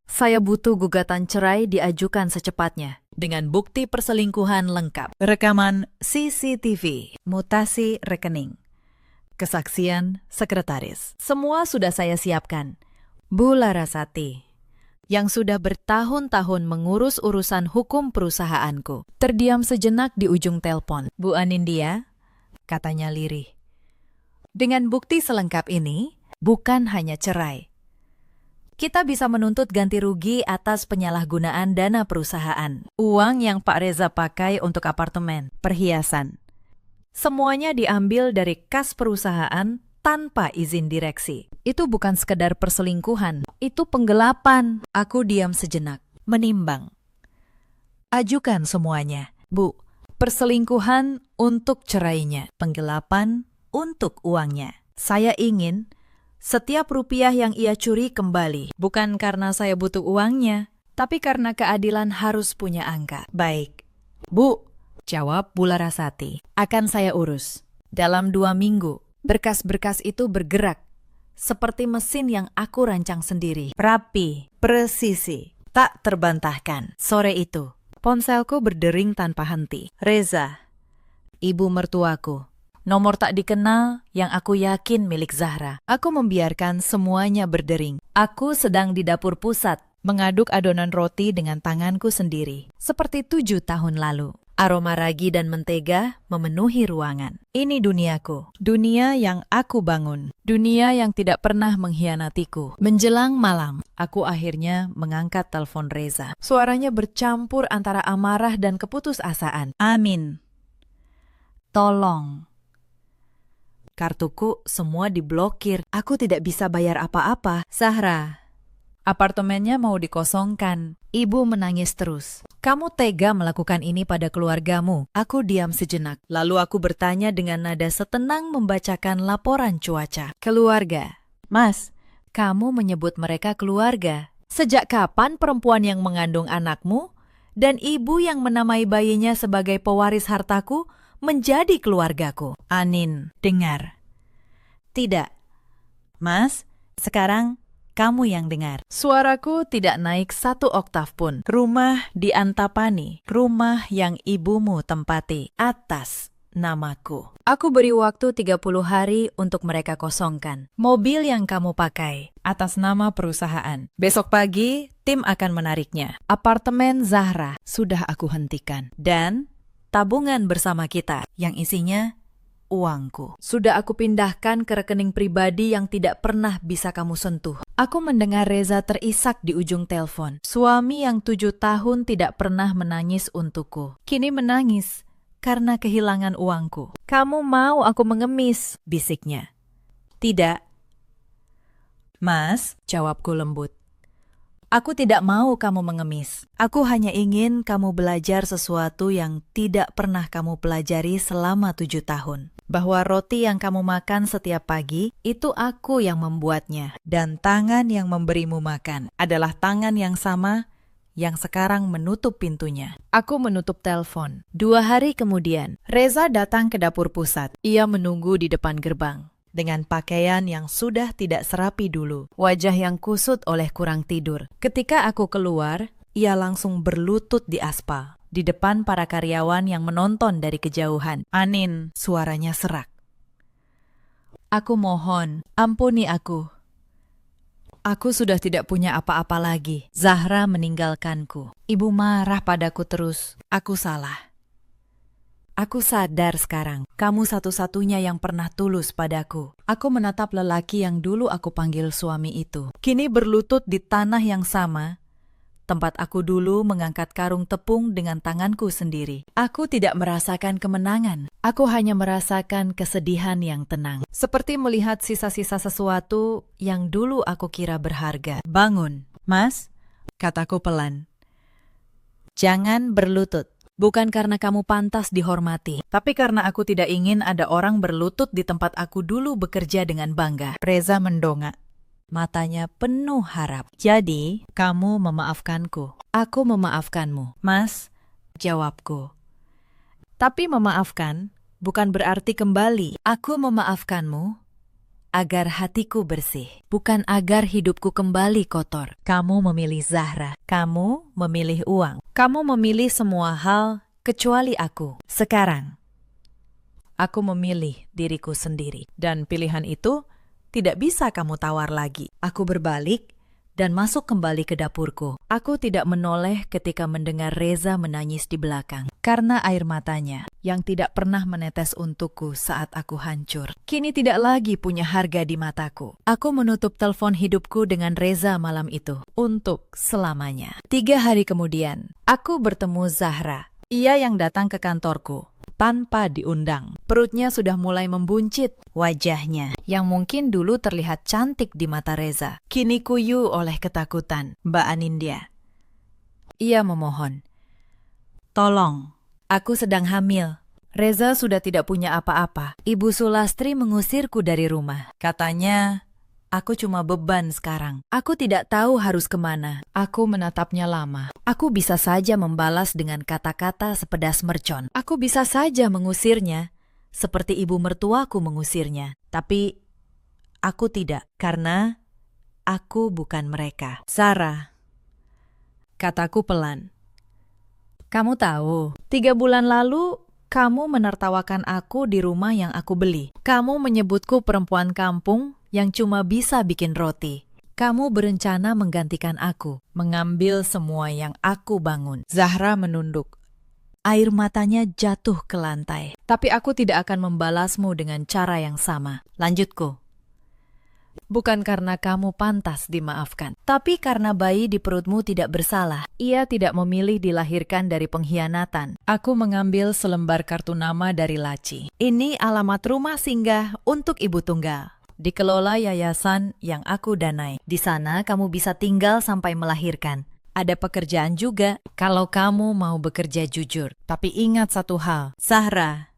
saya butuh gugatan cerai diajukan secepatnya, dengan bukti perselingkuhan lengkap, rekaman CCTV, mutasi rekening, kesaksian sekretaris. Semua sudah saya siapkan. Bu Larasati, yang sudah bertahun-tahun mengurus urusan hukum perusahaanku, terdiam sejenak di ujung telepon. Bu Anindya, katanya lirih. Dengan bukti selengkap ini, bukan hanya cerai. Kita bisa menuntut ganti rugi atas penyalahgunaan dana perusahaan. Uang yang Pak Reza pakai untuk apartemen, perhiasan. Semuanya diambil dari kas perusahaan tanpa izin direksi. Itu bukan sekedar perselingkuhan, itu penggelapan. Aku diam sejenak, menimbang. Ajukan semuanya, Bu. Perselingkuhan untuk cerainya, penggelapan untuk uangnya. Saya ingin setiap rupiah yang ia curi kembali, bukan karena saya butuh uangnya, tapi karena keadilan harus punya angka. Baik, Bu, jawab Bu Larasati. Akan saya urus. Dalam 2 minggu, berkas-berkas itu bergerak, seperti mesin yang aku rancang sendiri. Rapi, presisi, tak terbantahkan. Sore itu, ponselku berdering tanpa henti. Reza, ibu mertuaku. Nomor tak dikenal yang aku yakin milik Zahra. Aku membiarkan semuanya berdering. Aku sedang di dapur pusat, mengaduk adonan roti dengan tanganku sendiri. Seperti 7 tahun lalu. Aroma ragi dan mentega memenuhi ruangan. Ini duniaku. Dunia yang aku bangun. Dunia yang tidak pernah mengkhianatiku. Menjelang malam, aku akhirnya mengangkat telepon Reza. Suaranya bercampur antara amarah dan keputusasaan. Amin. Tolong. Kartuku semua diblokir. Aku tidak bisa bayar apa-apa. Zahra, apartemennya mau dikosongkan. Ibu menangis terus. Kamu tega melakukan ini pada keluargamu. Aku diam sejenak. Lalu aku bertanya dengan nada setenang membacakan laporan cuaca. Keluarga. Mas, kamu menyebut mereka keluarga. Sejak kapan perempuan yang mengandung anakmu dan ibu yang menamai bayinya sebagai pewaris hartaku menjadi keluargaku? Anin, dengar. Tidak. Mas, sekarang kamu yang dengar. Suaraku tidak naik 1 oktav pun. Rumah di Antapani, rumah yang ibumu tempati, atas namaku. Aku beri waktu 30 hari untuk mereka kosongkan. Mobil yang kamu pakai, atas nama perusahaan. Besok pagi, tim akan menariknya. Apartemen Zahra sudah aku hentikan. Dan tabungan bersama kita, yang isinya uangku, Sudah aku pindahkan ke rekening pribadi yang tidak pernah bisa kamu sentuh. Aku mendengar Reza terisak di ujung telepon. Suami yang 7 tahun tidak pernah menangis untukku. kini menangis karena kehilangan uangku. Kamu mau aku mengemis? Bisiknya. Tidak. Mas, jawabku lembut. Aku tidak mau kamu mengemis. Aku hanya ingin kamu belajar sesuatu yang tidak pernah kamu pelajari selama 7 tahun. Bahwa roti yang kamu makan setiap pagi, itu aku yang membuatnya. Dan tangan yang memberimu makan adalah tangan yang sama yang sekarang menutup pintunya. Aku menutup telepon. 2 hari kemudian, Reza datang ke dapur pusat. Ia menunggu di depan gerbang. Dengan pakaian yang sudah tidak serapi dulu. Wajah yang kusut oleh kurang tidur. Ketika aku keluar, Ia langsung berlutut di aspal, di depan para karyawan yang menonton dari kejauhan. Anin, suaranya serak. Aku mohon, ampuni aku. Aku sudah tidak punya apa-apa lagi. Zahra meninggalkanku. Ibu marah padaku terus. Aku salah. Aku sadar sekarang, kamu satu-satunya yang pernah tulus padaku. Aku menatap lelaki yang dulu aku panggil suami itu. Kini berlutut di tanah yang sama, tempat aku dulu mengangkat karung tepung dengan tanganku sendiri. Aku tidak merasakan kemenangan. Aku hanya merasakan kesedihan yang tenang. Seperti melihat sisa-sisa sesuatu yang dulu aku kira berharga. Bangun, Mas, kataku pelan. Jangan berlutut. Bukan karena kamu pantas dihormati, tapi karena aku tidak ingin ada orang berlutut di tempat aku dulu bekerja dengan bangga. Reza mendongak. Matanya penuh harap. Jadi, kamu memaafkanku. Aku memaafkanmu. Mas, jawabku. Tapi memaafkan bukan berarti kembali. Aku memaafkanmu agar hatiku bersih, bukan agar hidupku kembali kotor. Kamu memilih Zahra. Kamu memilih uang. Kamu memilih semua hal kecuali aku. Sekarang, aku memilih diriku sendiri. Dan pilihan itu tidak bisa kamu tawar lagi. Aku berbalik dan masuk kembali ke dapurku. Aku tidak menoleh ketika mendengar Reza menangis di belakang. Karena air matanya yang tidak pernah menetes untukku saat aku hancur, kini tidak lagi punya harga di mataku. Aku menutup telepon hidupku dengan Reza malam itu. Untuk selamanya. 3 hari kemudian, aku bertemu Zahra. Ia yang datang ke kantorku tanpa diundang. Perutnya sudah mulai membuncit. Wajahnya, yang mungkin dulu terlihat cantik di mata Reza, kini kuyu oleh ketakutan. Mbak Anindya. Ia memohon. Tolong, aku sedang hamil. Reza sudah tidak punya apa-apa. Ibu Sulastri mengusirku dari rumah. Katanya, aku cuma beban sekarang. Aku tidak tahu harus kemana. Aku menatapnya lama. Aku bisa saja membalas dengan kata-kata sepedas mercon. Aku bisa saja mengusirnya, seperti ibu mertuaku mengusirnya. Tapi, aku tidak, karena aku bukan mereka. Sarah, kataku pelan. Kamu tahu, 3 bulan lalu, kamu menertawakan aku di rumah yang aku beli. Kamu menyebutku perempuan kampung yang cuma bisa bikin roti. Kamu berencana menggantikan aku, mengambil semua yang aku bangun. Zahra menunduk. Air matanya jatuh ke lantai. Tapi aku tidak akan membalasmu dengan cara yang sama. Lanjutku. Bukan karena kamu pantas dimaafkan, tapi karena bayi di perutmu tidak bersalah. Ia tidak memilih dilahirkan dari pengkhianatan. Aku mengambil selembar kartu nama dari laci. Ini alamat rumah singgah untuk ibu tunggal. Dikelola yayasan yang aku danai. Di sana kamu bisa tinggal sampai melahirkan. Ada pekerjaan juga kalau kamu mau bekerja jujur. Tapi ingat satu hal, Zahra.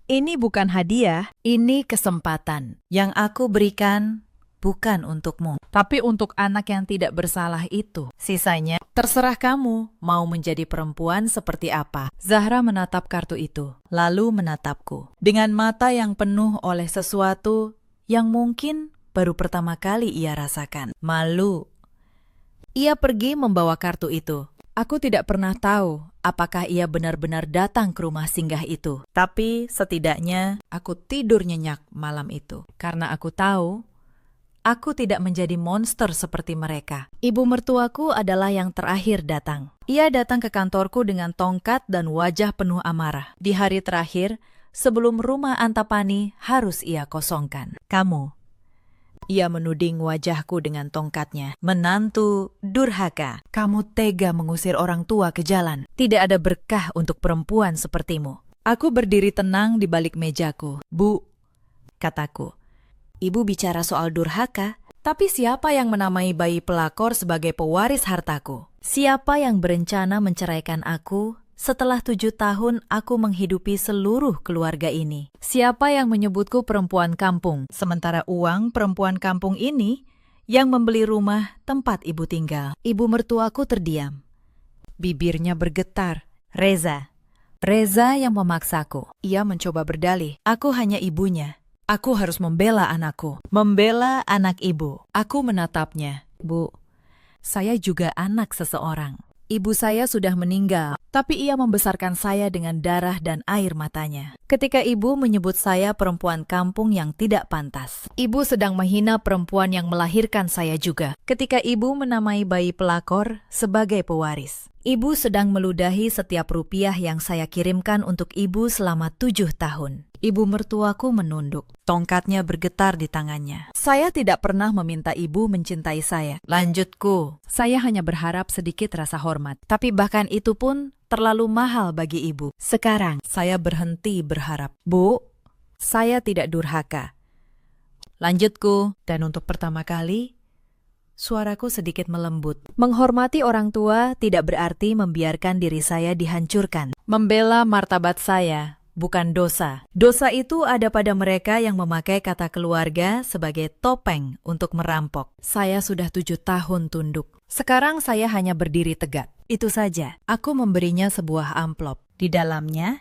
Ini bukan hadiah, ini kesempatan. Yang aku berikan bukan untukmu, tapi untuk anak yang tidak bersalah itu. Sisanya, terserah kamu mau menjadi perempuan seperti apa. Zahra menatap kartu itu, lalu menatapku. Dengan mata yang penuh oleh sesuatu yang mungkin baru pertama kali ia rasakan. Malu. Ia pergi membawa kartu itu. Aku tidak pernah tahu apakah ia benar-benar datang ke rumah singgah itu. Tapi setidaknya aku tidur nyenyak malam itu. Karena aku tahu, aku tidak menjadi monster seperti mereka. Ibu mertuaku adalah yang terakhir datang. Ia datang ke kantorku dengan tongkat dan wajah penuh amarah. Di hari terakhir, sebelum rumah Antapani harus ia kosongkan. Kamu. Ia menuding wajahku dengan tongkatnya. Menantu durhaka. Kamu tega mengusir orang tua ke jalan. Tidak ada berkah untuk perempuan sepertimu. Aku berdiri tenang di balik mejaku. Bu, kataku. Ibu bicara soal durhaka, tapi siapa yang menamai bayi pelakor sebagai pewaris hartaku? Siapa yang berencana menceraikan aku setelah 7 tahun aku menghidupi seluruh keluarga ini? Siapa yang menyebutku perempuan kampung, sementara uang perempuan kampung ini yang membeli rumah tempat ibu tinggal? Ibu mertuaku terdiam. Bibirnya bergetar. Reza. Reza yang memaksaku. Ia mencoba berdalih. Aku hanya ibunya. Aku harus membela anakku. Membela anak ibu. Aku menatapnya. Bu, saya juga anak seseorang. Ibu saya sudah meninggal, tapi ia membesarkan saya dengan darah dan air matanya. Ketika ibu menyebut saya perempuan kampung yang tidak pantas, ibu sedang menghina perempuan yang melahirkan saya juga. Ketika ibu menamai bayi pelakor sebagai pewaris, ibu sedang meludahi setiap rupiah yang saya kirimkan untuk ibu selama 7 tahun. Ibu mertuaku menunduk. Tongkatnya bergetar di tangannya. Saya tidak pernah meminta ibu mencintai saya. Lanjutku. Saya hanya berharap sedikit rasa hormat. Tapi bahkan itu pun terlalu mahal bagi ibu. Sekarang saya berhenti berharap. Bu, saya tidak durhaka. Lanjutku. Dan untuk pertama kali, suaraku sedikit melembut. Menghormati orang tua tidak berarti membiarkan diri saya dihancurkan. Membela martabat saya bukan dosa. Dosa itu ada pada mereka yang memakai kata keluarga sebagai topeng untuk merampok. Saya sudah 7 tahun tunduk. Sekarang saya hanya berdiri tegak. Itu saja. Aku memberinya sebuah amplop. Di dalamnya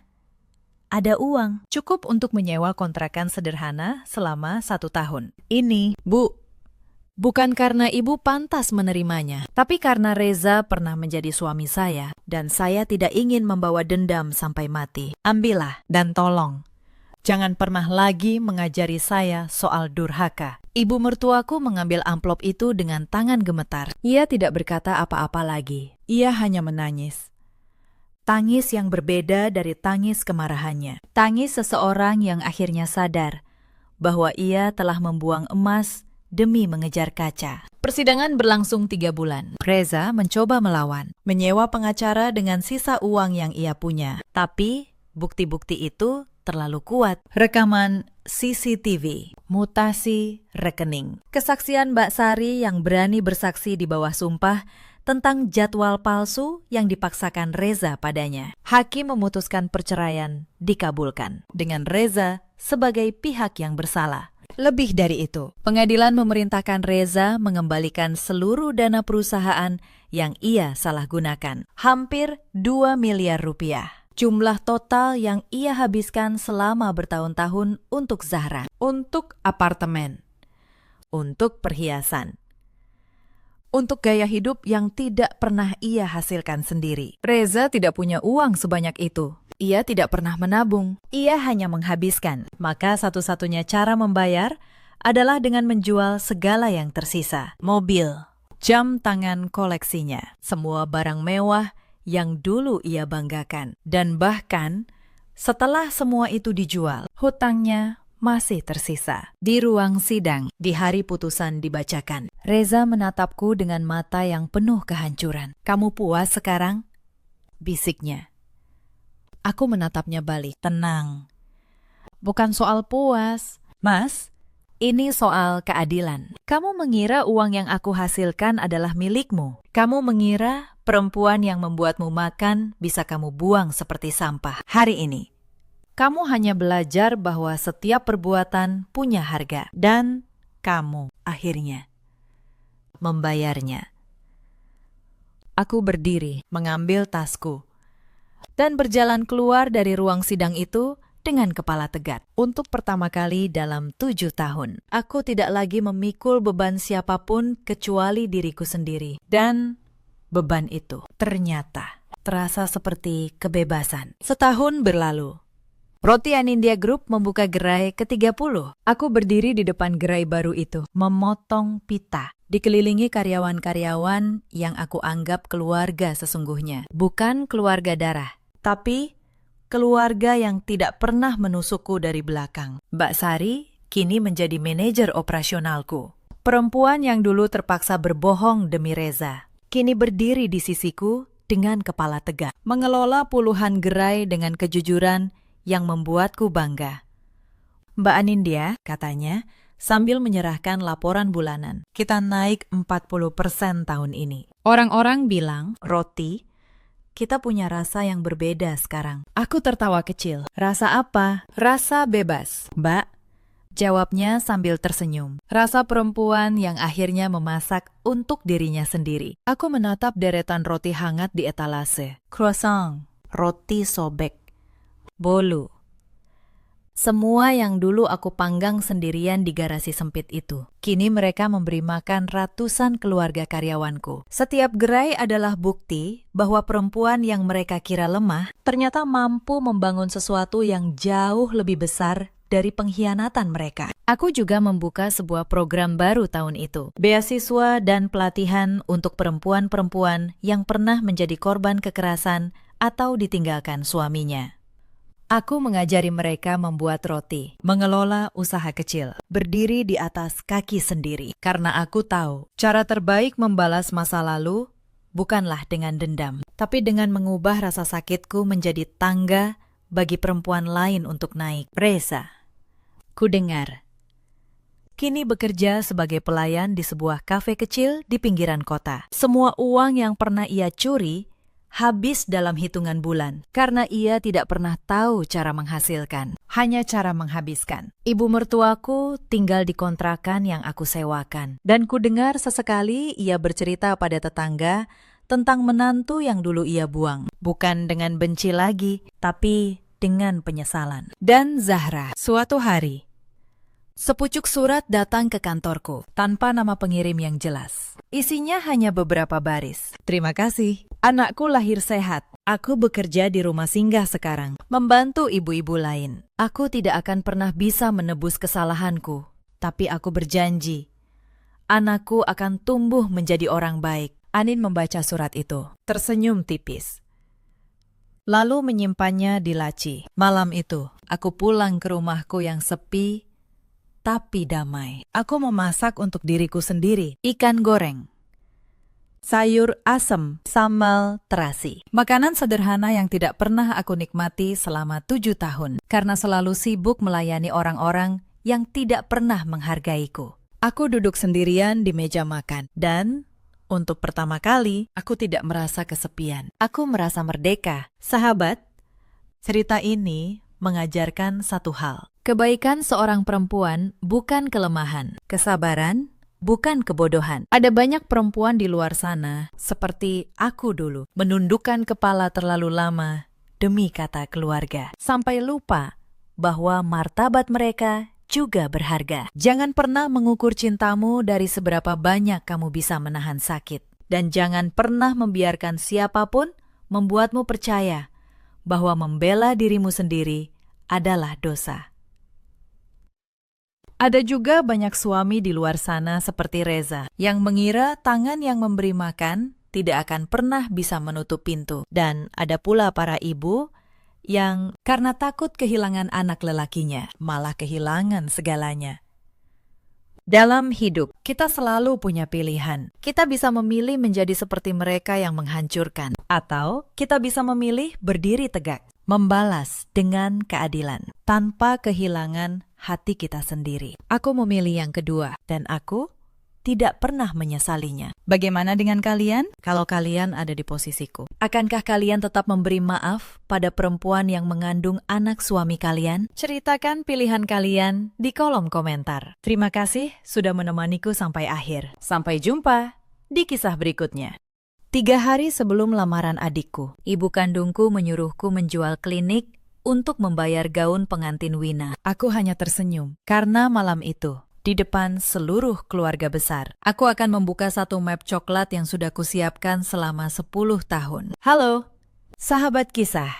ada uang. Cukup untuk menyewa kontrakan sederhana selama 1 tahun. Ini, Bu. Bukan karena ibu pantas menerimanya, tapi karena Reza pernah menjadi suami saya, dan saya tidak ingin membawa dendam sampai mati. Ambillah dan tolong. Jangan pernah lagi mengajari saya soal durhaka. Ibu mertuaku mengambil amplop itu dengan tangan gemetar. Ia tidak berkata apa-apa lagi. Ia hanya menangis. Tangis yang berbeda dari tangis kemarahannya. Tangis seseorang yang akhirnya sadar bahwa ia telah membuang emas demi mengejar kaca. Persidangan berlangsung 3 bulan. Reza mencoba melawan, menyewa pengacara dengan sisa uang yang ia punya. Tapi bukti-bukti itu terlalu kuat. Rekaman CCTV, mutasi rekening. Kesaksian Mbak Sari yang berani bersaksi di bawah sumpah tentang jadwal palsu yang dipaksakan Reza padanya. Hakim memutuskan perceraian dikabulkan dengan Reza sebagai pihak yang bersalah. Lebih dari itu, pengadilan memerintahkan Reza mengembalikan seluruh dana perusahaan yang ia salah gunakan. Hampir 2 miliar rupiah. Jumlah total yang ia habiskan selama bertahun-tahun untuk Zahra. Untuk apartemen. Untuk perhiasan. Untuk gaya hidup yang tidak pernah ia hasilkan sendiri. Reza tidak punya uang sebanyak itu. Ia tidak pernah menabung, ia hanya menghabiskan. Maka satu-satunya cara membayar adalah dengan menjual segala yang tersisa. Mobil, jam tangan koleksinya, semua barang mewah yang dulu ia banggakan. Dan bahkan setelah semua itu dijual, hutangnya masih tersisa. Di ruang sidang, di hari putusan dibacakan, Reza menatapku dengan mata yang penuh kehancuran. "Kamu puas sekarang?" bisiknya. Aku menatapnya balik. Tenang. Bukan soal puas. Mas, ini soal keadilan. Kamu mengira uang yang aku hasilkan adalah milikmu. Kamu mengira perempuan yang membuatmu makan bisa kamu buang seperti sampah. Hari ini, kamu hanya belajar bahwa setiap perbuatan punya harga. Dan kamu akhirnya membayarnya. Aku berdiri, mengambil tasku, dan berjalan keluar dari ruang sidang itu dengan kepala tegak. Untuk pertama kali dalam 7 tahun, aku tidak lagi memikul beban siapapun kecuali diriku sendiri. Dan beban itu ternyata terasa seperti kebebasan. Setahun berlalu. Roti Anindya Group membuka gerai ke-30. Aku berdiri di depan gerai baru itu, memotong pita, dikelilingi karyawan-karyawan yang aku anggap keluarga sesungguhnya. Bukan keluarga darah, tapi keluarga yang tidak pernah menusukku dari belakang. Mbak Sari kini menjadi manajer operasionalku. Perempuan yang dulu terpaksa berbohong demi Reza, kini berdiri di sisiku dengan kepala tegak. Mengelola puluhan gerai dengan kejujuran yang membuatku bangga. Mbak Anindya, katanya, sambil menyerahkan laporan bulanan. Kita naik 40% tahun ini. Orang-orang bilang, Roti, kita punya rasa yang berbeda sekarang. Aku tertawa kecil. Rasa apa? Rasa bebas, Mbak. Jawabnya sambil tersenyum. Rasa perempuan yang akhirnya memasak untuk dirinya sendiri. Aku menatap deretan roti hangat di etalase. Croissant, roti sobek, bolu. Semua yang dulu aku panggang sendirian di garasi sempit itu. Kini mereka memberi makan ratusan keluarga karyawanku. Setiap gerai adalah bukti bahwa perempuan yang mereka kira lemah ternyata mampu membangun sesuatu yang jauh lebih besar dari pengkhianatan mereka. Aku juga membuka sebuah program baru tahun itu. Beasiswa dan pelatihan untuk perempuan-perempuan yang pernah menjadi korban kekerasan atau ditinggalkan suaminya. Aku mengajari mereka membuat roti, mengelola usaha kecil, berdiri di atas kaki sendiri. Karena aku tahu, cara terbaik membalas masa lalu bukanlah dengan dendam, tapi dengan mengubah rasa sakitku menjadi tangga bagi perempuan lain untuk naik. Reza, ku dengar, kini bekerja sebagai pelayan di sebuah kafe kecil di pinggiran kota. Semua uang yang pernah ia curi habis dalam hitungan bulan, karena ia tidak pernah tahu cara menghasilkan, hanya cara menghabiskan. Ibu mertuaku tinggal di kontrakan yang aku sewakan, dan ku dengar sesekali ia bercerita pada tetangga tentang menantu yang dulu ia buang. Bukan dengan benci lagi, tapi dengan penyesalan. Dan Zahra, suatu hari, sepucuk surat datang ke kantorku, tanpa nama pengirim yang jelas. Isinya hanya beberapa baris. Terima kasih. Anakku lahir sehat. Aku bekerja di rumah singgah sekarang, membantu ibu-ibu lain. Aku tidak akan pernah bisa menebus kesalahanku, tapi aku berjanji, anakku akan tumbuh menjadi orang baik. Anin membaca surat itu, tersenyum tipis, lalu menyimpannya di laci. Malam itu, aku pulang ke rumahku yang sepi, tapi damai. Aku memasak untuk diriku sendiri, ikan goreng, sayur asem, sambal terasi. Makanan sederhana yang tidak pernah aku nikmati selama 7 tahun, karena selalu sibuk melayani orang-orang yang tidak pernah menghargaiku. Aku duduk sendirian di meja makan, dan untuk pertama kali, aku tidak merasa kesepian. Aku merasa merdeka. Sahabat, cerita ini mengajarkan satu hal. Kebaikan seorang perempuan bukan kelemahan, kesabaran bukan kebodohan. Ada banyak perempuan di luar sana, seperti aku dulu, menundukkan kepala terlalu lama demi kata keluarga, sampai lupa bahwa martabat mereka juga berharga. Jangan pernah mengukur cintamu dari seberapa banyak kamu bisa menahan sakit. Dan jangan pernah membiarkan siapapun membuatmu percaya bahwa membela dirimu sendiri adalah dosa. Ada juga banyak suami di luar sana seperti Reza, yang mengira tangan yang memberi makan tidak akan pernah bisa menutup pintu. Dan ada pula para ibu yang karena takut kehilangan anak lelakinya, malah kehilangan segalanya. Dalam hidup, kita selalu punya pilihan. Kita bisa memilih menjadi seperti mereka yang menghancurkan, atau kita bisa memilih berdiri tegak, membalas dengan keadilan, tanpa kehilangan hati kita sendiri. Aku memilih yang kedua, dan aku tidak pernah menyesalinya. Bagaimana dengan kalian? Kalau kalian ada di posisiku, akankah kalian tetap memberi maaf pada perempuan yang mengandung anak suami kalian? Ceritakan pilihan kalian di kolom komentar. Terima kasih sudah menemaniku sampai akhir. Sampai jumpa di kisah berikutnya. 3 hari sebelum lamaran adikku, ibu kandungku menyuruhku menjual klinik untuk membayar gaun pengantin Wina. Aku hanya tersenyum, karena malam itu, di depan seluruh keluarga besar, aku akan membuka satu map coklat yang sudah kusiapkan selama 10 tahun. Halo, sahabat kisah.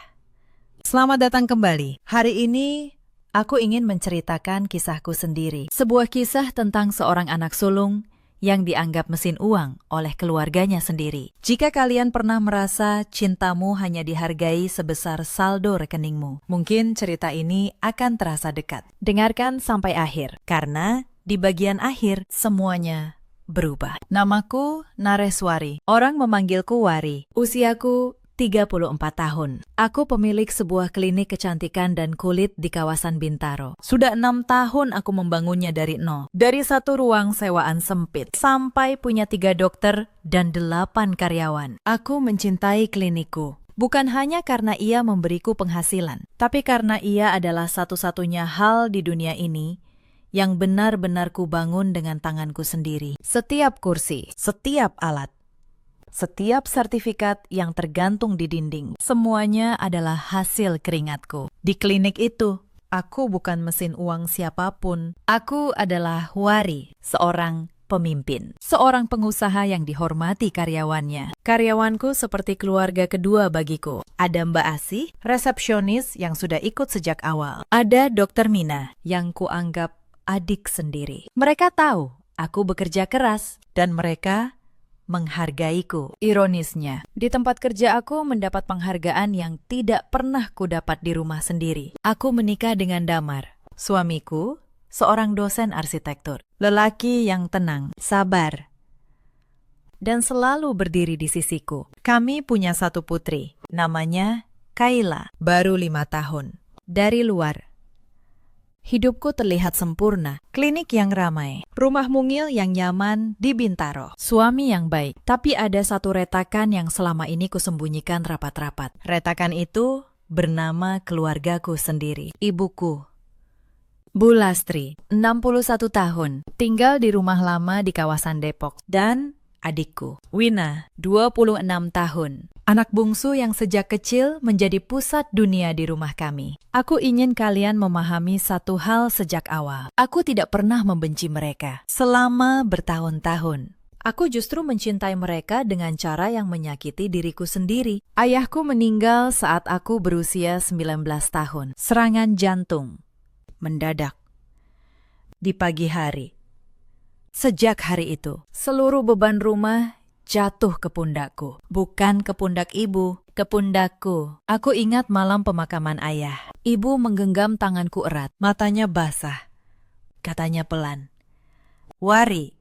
Selamat datang kembali. Hari ini, aku ingin menceritakan kisahku sendiri. Sebuah kisah tentang seorang anak sulung yang dianggap mesin uang oleh keluarganya sendiri. Jika kalian pernah merasa cintamu hanya dihargai sebesar saldo rekeningmu, mungkin cerita ini akan terasa dekat. Dengarkan sampai akhir, karena di bagian akhir semuanya berubah. Namaku Nareswari. Orang memanggilku Wari. Usiaku 34 tahun. Aku pemilik sebuah klinik kecantikan dan kulit di kawasan Bintaro. Sudah 6 tahun aku membangunnya dari nol. Dari satu ruang sewaan sempit, sampai punya 3 dokter dan 8 karyawan. Aku mencintai klinikku. Bukan hanya karena ia memberiku penghasilan, tapi karena ia adalah satu-satunya hal di dunia ini yang benar-benar kubangun dengan tanganku sendiri. Setiap kursi, setiap alat, setiap sertifikat yang tergantung di dinding, semuanya adalah hasil keringatku. Di klinik itu, aku bukan mesin uang siapapun. Aku adalah Wari, seorang pemimpin, seorang pengusaha yang dihormati karyawannya. Karyawanku seperti keluarga kedua bagiku. Ada Mbak Asih, resepsionis yang sudah ikut sejak awal. Ada Dokter Mina, yang kuanggap adik sendiri. Mereka tahu aku bekerja keras, dan mereka menghargaiku. Ironisnya, di tempat kerja aku mendapat penghargaan yang tidak pernah kudapat di rumah sendiri. Aku menikah dengan Damar, suamiku, seorang dosen arsitektur. Lelaki yang tenang, sabar, dan selalu berdiri di sisiku. Kami punya satu putri, namanya Kayla, baru 5 tahun. Dari luar, hidupku terlihat sempurna. Klinik yang ramai, rumah mungil yang nyaman di Bintaro, suami yang baik. Tapi ada satu retakan yang selama ini kusembunyikan rapat-rapat. Retakan itu bernama keluargaku sendiri. Ibuku, Bu Lastri, 61 tahun, tinggal di rumah lama di kawasan Depok. Dan adikku, Wina, 26 tahun. Anak bungsu yang sejak kecil menjadi pusat dunia di rumah kami. Aku ingin kalian memahami satu hal sejak awal. Aku tidak pernah membenci mereka. Selama bertahun-tahun, aku justru mencintai mereka dengan cara yang menyakiti diriku sendiri. Ayahku meninggal saat aku berusia 19 tahun. Serangan jantung mendadak di pagi hari. Sejak hari itu, seluruh beban rumah jatuh ke pundakku. Bukan ke pundak ibu, ke pundakku. Aku ingat malam pemakaman ayah. Ibu menggenggam tanganku erat, matanya basah. Katanya pelan, Wari,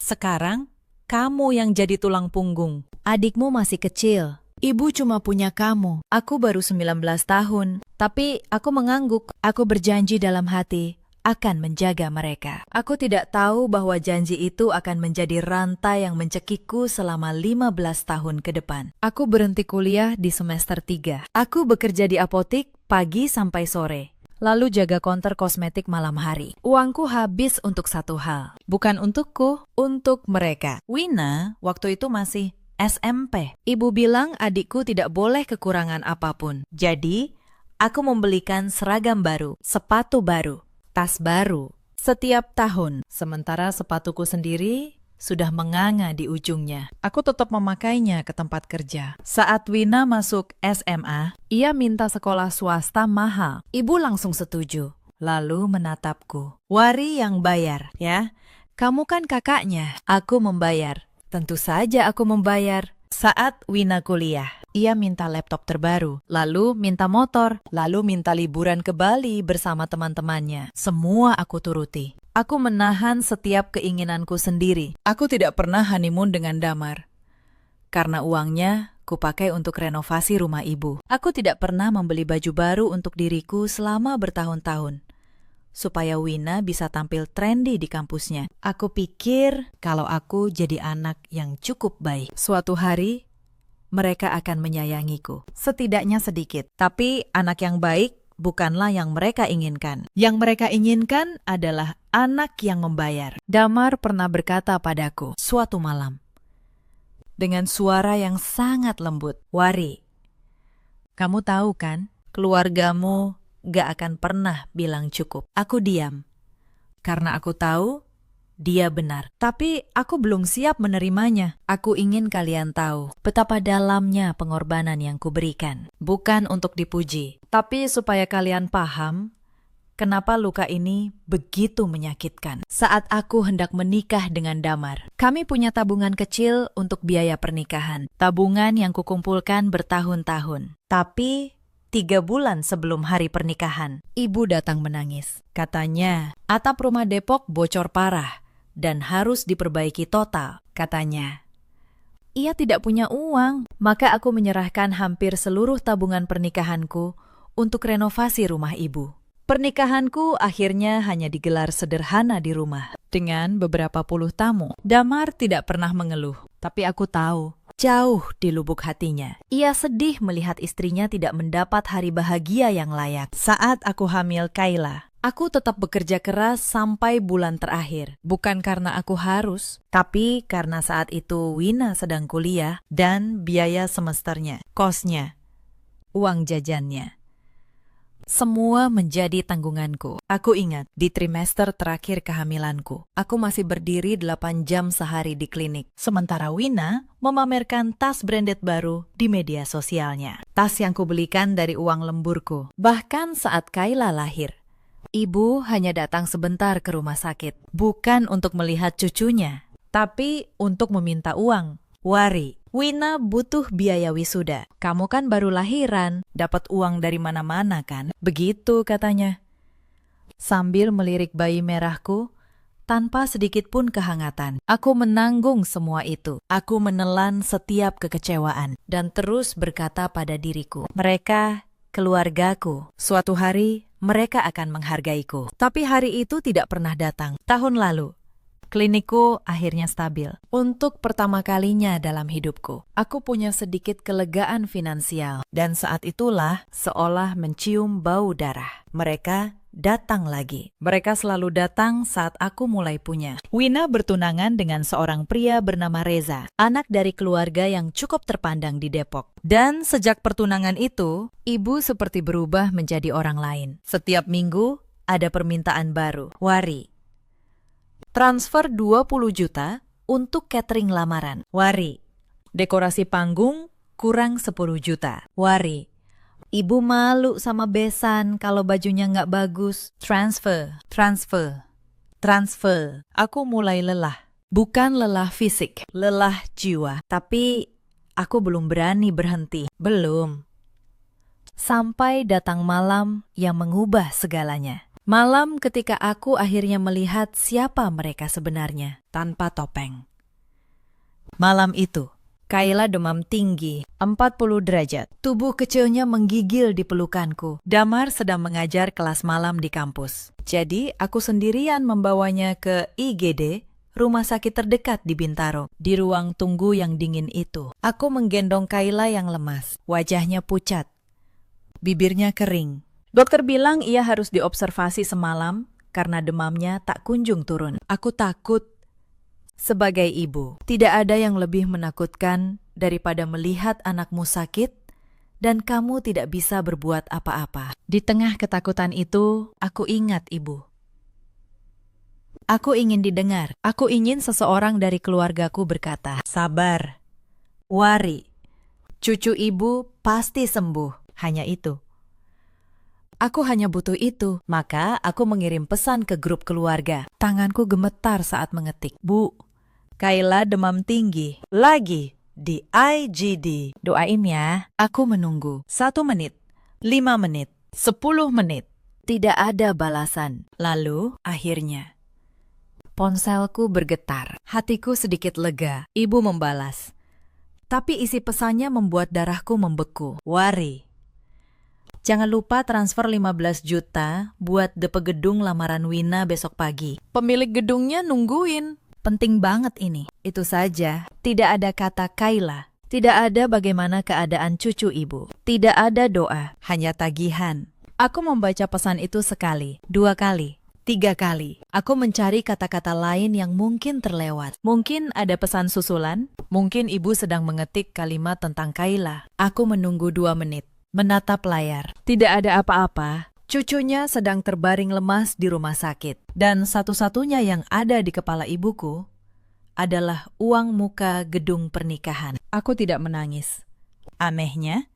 sekarang kamu yang jadi tulang punggung. Adikmu masih kecil. Ibu cuma punya kamu. Aku baru 19 tahun. Tapi aku mengangguk. Aku berjanji dalam hati akan menjaga mereka. Aku tidak tahu bahwa janji itu akan menjadi rantai yang mencekikku selama 15 tahun ke depan. Aku berhenti kuliah di semester 3. Aku bekerja di apotik pagi sampai sore, lalu jaga konter kosmetik malam hari. Uangku habis untuk satu hal. Bukan untukku, untuk mereka. Wina waktu itu masih SMP. Ibu bilang adikku tidak boleh kekurangan apapun. Jadi, aku membelikan seragam baru, sepatu baru, tas baru setiap tahun. Sementara sepatuku sendiri sudah menganga di ujungnya. Aku tetap memakainya ke tempat kerja. Saat Wina masuk SMA, ia minta sekolah swasta mahal. Ibu langsung setuju, lalu menatapku. Wari yang bayar, ya? Kamu kan kakaknya. Aku membayar. Tentu saja aku membayar. Saat Wina kuliah, ia minta laptop terbaru, lalu minta motor, lalu minta liburan ke Bali bersama teman-temannya. Semua aku turuti. Aku menahan setiap keinginanku sendiri. Aku tidak pernah honeymoon dengan Damar, karena uangnya kupakai untuk renovasi rumah ibu. Aku tidak pernah membeli baju baru untuk diriku selama bertahun-tahun, supaya Wina bisa tampil trendy di kampusnya. Aku pikir kalau aku jadi anak yang cukup baik, suatu hari mereka akan menyayangiku. Setidaknya sedikit. Tapi anak yang baik bukanlah yang mereka inginkan. Yang mereka inginkan adalah anak yang membayar. Damar pernah berkata padaku suatu malam, dengan suara yang sangat lembut, Wari, kamu tahu kan, Keluargamu gak akan pernah bilang cukup. Aku diam. Karena aku tahu dia benar. Tapi aku belum siap menerimanya. Aku ingin kalian tahu betapa dalamnya pengorbanan yang kuberikan. Bukan untuk dipuji, tapi supaya kalian paham kenapa luka ini begitu menyakitkan. Saat aku hendak menikah dengan Damar, kami punya tabungan kecil untuk biaya pernikahan. Tabungan yang kukumpulkan bertahun-tahun. Tapi 3 bulan sebelum hari pernikahan, ibu datang menangis. Katanya, atap rumah Depok bocor parah dan harus diperbaiki total, katanya. Ia tidak punya uang, maka aku menyerahkan hampir seluruh tabungan pernikahanku untuk renovasi rumah ibu. Pernikahanku akhirnya hanya digelar sederhana di rumah, dengan beberapa puluh tamu. Damar tidak pernah mengeluh, tapi aku tahu, jauh di lubuk hatinya, ia sedih melihat istrinya tidak mendapat hari bahagia yang layak. Saat aku hamil Kayla, aku tetap bekerja keras sampai bulan terakhir. Bukan karena aku harus, tapi karena saat itu Wina sedang kuliah dan biaya semesternya, kosnya, uang jajannya. Semua menjadi tanggunganku. Aku ingat, di trimester terakhir kehamilanku, aku masih berdiri 8 jam sehari di klinik. Sementara Wina memamerkan tas branded baru di media sosialnya. Tas yang kubelikan dari uang lemburku. Bahkan saat Kayla lahir, ibu hanya datang sebentar ke rumah sakit. Bukan untuk melihat cucunya, tapi untuk meminta uang. Wari, Wina butuh biaya wisuda. Kamu kan baru lahiran, dapat uang dari mana-mana kan? Begitu katanya. Sambil melirik bayi merahku, tanpa sedikit pun kehangatan. Aku menanggung semua itu. Aku menelan setiap kekecewaan dan terus berkata pada diriku, mereka keluargaku. Suatu hari mereka akan menghargaiku. Tapi hari itu tidak pernah datang. Tahun lalu, klinikku akhirnya stabil. Untuk pertama kalinya dalam hidupku, aku punya sedikit kelegaan finansial. Dan saat itulah seolah mencium bau darah. Mereka datang lagi. Mereka selalu datang saat aku mulai punya. Wina bertunangan dengan seorang pria bernama Reza, anak dari keluarga yang cukup terpandang di Depok. Dan sejak pertunangan itu, ibu seperti berubah menjadi orang lain. Setiap minggu ada permintaan baru. Wari, transfer 20 juta untuk catering lamaran. Wari, dekorasi panggung kurang 10 juta. Wari, ibu malu sama besan kalau bajunya nggak bagus. Transfer. Aku mulai lelah. Bukan lelah fisik, lelah jiwa. Tapi aku belum berani berhenti. Belum. Sampai datang malam yang mengubah segalanya. Malam ketika aku akhirnya melihat siapa mereka sebenarnya, tanpa topeng. Malam itu, Kayla demam tinggi, 40 derajat. Tubuh kecilnya menggigil di pelukanku. Damar sedang mengajar kelas malam di kampus. Jadi, aku sendirian membawanya ke IGD, rumah sakit terdekat di Bintaro. Di ruang tunggu yang dingin itu, aku menggendong Kayla yang lemas. Wajahnya pucat, bibirnya kering. Dokter bilang ia harus diobservasi semalam karena demamnya tak kunjung turun. Aku takut. Sebagai ibu, tidak ada yang lebih menakutkan daripada melihat anakmu sakit dan kamu tidak bisa berbuat apa-apa. Di tengah ketakutan itu, aku ingat ibu. Aku ingin didengar. Aku ingin seseorang dari keluargaku berkata, sabar, Wari, cucu ibu pasti sembuh. Hanya itu. Aku hanya butuh itu, maka aku mengirim pesan ke grup keluarga. Tanganku gemetar saat mengetik. Bu, Kayla demam tinggi. Lagi di IGD. Doain ya. Aku menunggu. 1 menit, 5 menit, 10 menit. Tidak ada balasan. Lalu, akhirnya, ponselku bergetar. Hatiku sedikit lega. Ibu membalas. Tapi isi pesannya membuat darahku membeku. Wari, jangan lupa transfer 15 juta buat DP gedung lamaran Wina besok pagi. Pemilik gedungnya nungguin. Penting banget ini. Itu saja. Tidak ada kata Kayla. Tidak ada bagaimana keadaan cucu ibu. Tidak ada doa. Hanya tagihan. Aku membaca pesan itu sekali, 2 kali, 3 kali. Aku mencari kata-kata lain yang mungkin terlewat. Mungkin ada pesan susulan. Mungkin ibu sedang mengetik kalimat tentang Kayla. Aku menunggu 2 menit. menatap layar. Tidak ada apa-apa. Cucunya sedang terbaring lemas di rumah sakit. Dan satu-satunya yang ada di kepala ibuku adalah uang muka gedung pernikahan. Aku tidak menangis. Anehnya,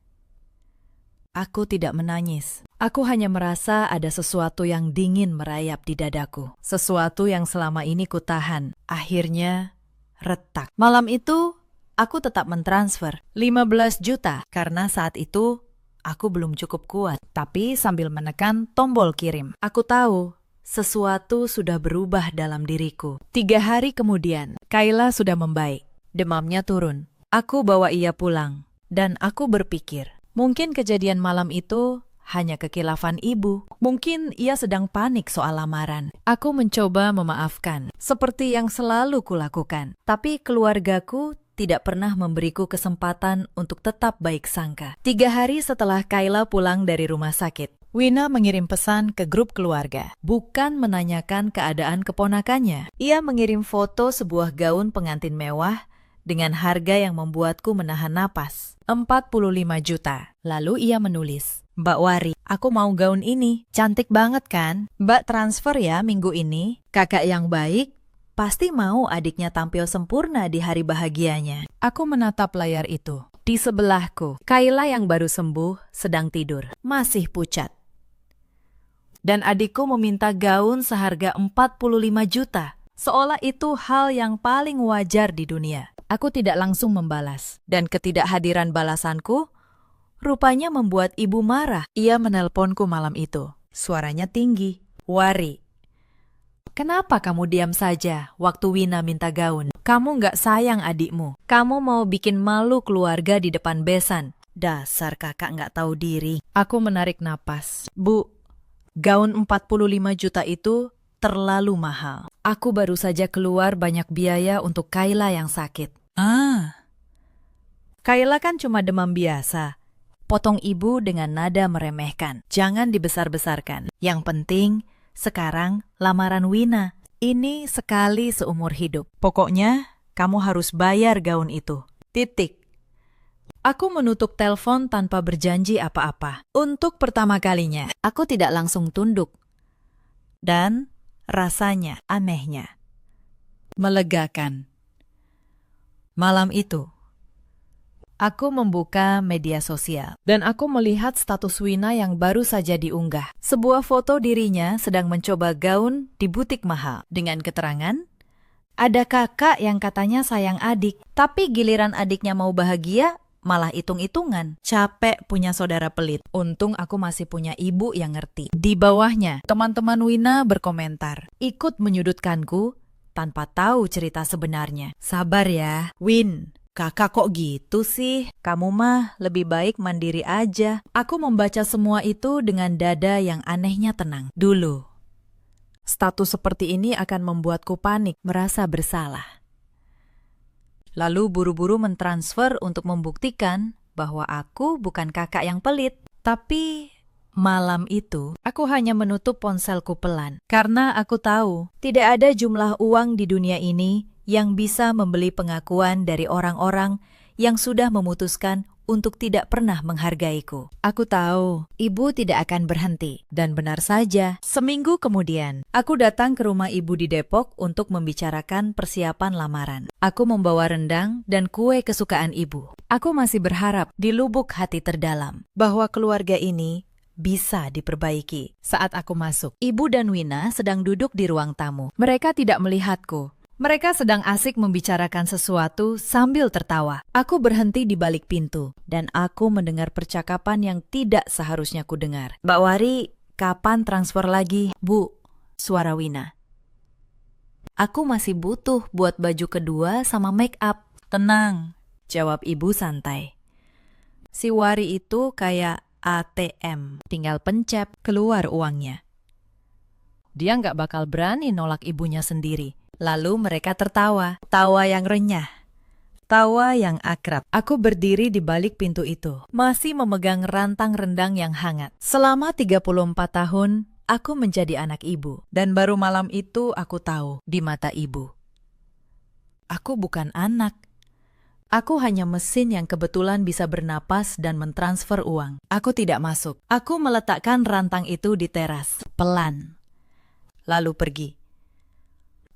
aku tidak menangis. Aku hanya merasa ada sesuatu yang dingin merayap di dadaku. Sesuatu yang selama ini kutahan. Akhirnya retak. Malam itu, aku tetap mentransfer 15 juta karena saat itu aku belum cukup kuat. Tapi sambil menekan tombol kirim, aku tahu sesuatu sudah berubah dalam diriku. 3 hari kemudian, Kayla sudah membaik. Demamnya turun. Aku bawa ia pulang. Dan aku berpikir, mungkin kejadian malam itu hanya kekilafan ibu. Mungkin ia sedang panik soal lamaran. Aku mencoba memaafkan, seperti yang selalu kulakukan. Tapi keluargaku tidak pernah memberiku kesempatan untuk tetap baik sangka. 3 hari setelah Kayla pulang dari rumah sakit, Wina mengirim pesan ke grup keluarga. Bukan menanyakan keadaan keponakannya. Ia mengirim foto sebuah gaun pengantin mewah dengan harga yang membuatku menahan napas. 45 juta. Lalu ia menulis, "Mbak Wari, aku mau gaun ini. Cantik banget kan? Mbak transfer ya minggu ini. Kakak yang baik pasti mau adiknya tampil sempurna di hari bahagianya." Aku menatap layar itu. Di sebelahku, Kayla yang baru sembuh sedang tidur. Masih pucat. Dan adikku meminta gaun seharga 45 juta. Seolah itu hal yang paling wajar di dunia. Aku tidak langsung membalas. Dan ketidakhadiran balasanku rupanya membuat ibu marah. Ia menelponku malam itu. Suaranya tinggi. "Wari, kenapa kamu diam saja waktu Wina minta gaun? Kamu nggak sayang adikmu. Kamu mau bikin malu keluarga di depan besan. Dasar kakak nggak tahu diri." Aku menarik napas. "Bu, gaun 45 juta itu terlalu mahal. Aku baru saja keluar banyak biaya untuk Kayla yang sakit." "Kayla kan cuma demam biasa," potong ibu dengan nada meremehkan. "Jangan dibesar-besarkan. Yang penting sekarang lamaran Wina. Ini sekali seumur hidup. Pokoknya kamu harus bayar gaun itu. Titik." Aku menutup telepon tanpa berjanji apa-apa. Untuk pertama kalinya, aku tidak langsung tunduk. Dan rasanya, anehnya, melegakan. Malam itu, aku membuka media sosial dan aku melihat status Wina yang baru saja diunggah. Sebuah foto dirinya sedang mencoba gaun di butik mahal dengan keterangan, "Ada kakak yang katanya sayang adik, tapi giliran adiknya mau bahagia, malah hitung-hitungan. Capek punya saudara pelit. Untung aku masih punya ibu yang ngerti." Di bawahnya, teman-teman Wina berkomentar, ikut menyudutkanku tanpa tahu cerita sebenarnya. "Sabar ya, Win. Kakak kok gitu sih? Kamu mah lebih baik mandiri aja." Aku membaca semua itu dengan dada yang anehnya tenang. Dulu, status seperti ini akan membuatku panik, merasa bersalah. Lalu buru-buru mentransfer untuk membuktikan bahwa aku bukan kakak yang pelit. Tapi malam itu, aku hanya menutup ponselku pelan. Karena aku tahu, tidak ada jumlah uang di dunia ini yang bisa membeli pengakuan dari orang-orang yang sudah memutuskan untuk tidak pernah menghargaiku. Aku tahu, ibu tidak akan berhenti. Dan benar saja, seminggu kemudian, aku datang ke rumah ibu di Depok untuk membicarakan persiapan lamaran. Aku membawa rendang dan kue kesukaan ibu. Aku masih berharap di lubuk hati terdalam bahwa keluarga ini bisa diperbaiki. Saat aku masuk, ibu dan Wina sedang duduk di ruang tamu. Mereka tidak melihatku. Mereka sedang asik membicarakan sesuatu sambil tertawa. Aku berhenti di balik pintu, dan aku mendengar percakapan yang tidak seharusnya ku dengar. "Mbak Wari, kapan transfer lagi?" "Bu," suara Wina. "Aku masih butuh buat baju kedua sama make up." "Tenang," jawab ibu santai. "Si Wari itu kayak ATM, tinggal pencet, keluar uangnya. Dia nggak bakal berani nolak ibunya sendiri." Lalu mereka tertawa, tawa yang renyah, tawa yang akrab. Aku berdiri di balik pintu itu, masih memegang rantang rendang yang hangat. Selama 34 tahun, aku menjadi anak ibu. Dan baru malam itu aku tahu, di mata ibu, aku bukan anak. Aku hanya mesin yang kebetulan bisa bernapas dan mentransfer uang. Aku tidak masuk. Aku meletakkan rantang itu di teras, pelan. Lalu pergi.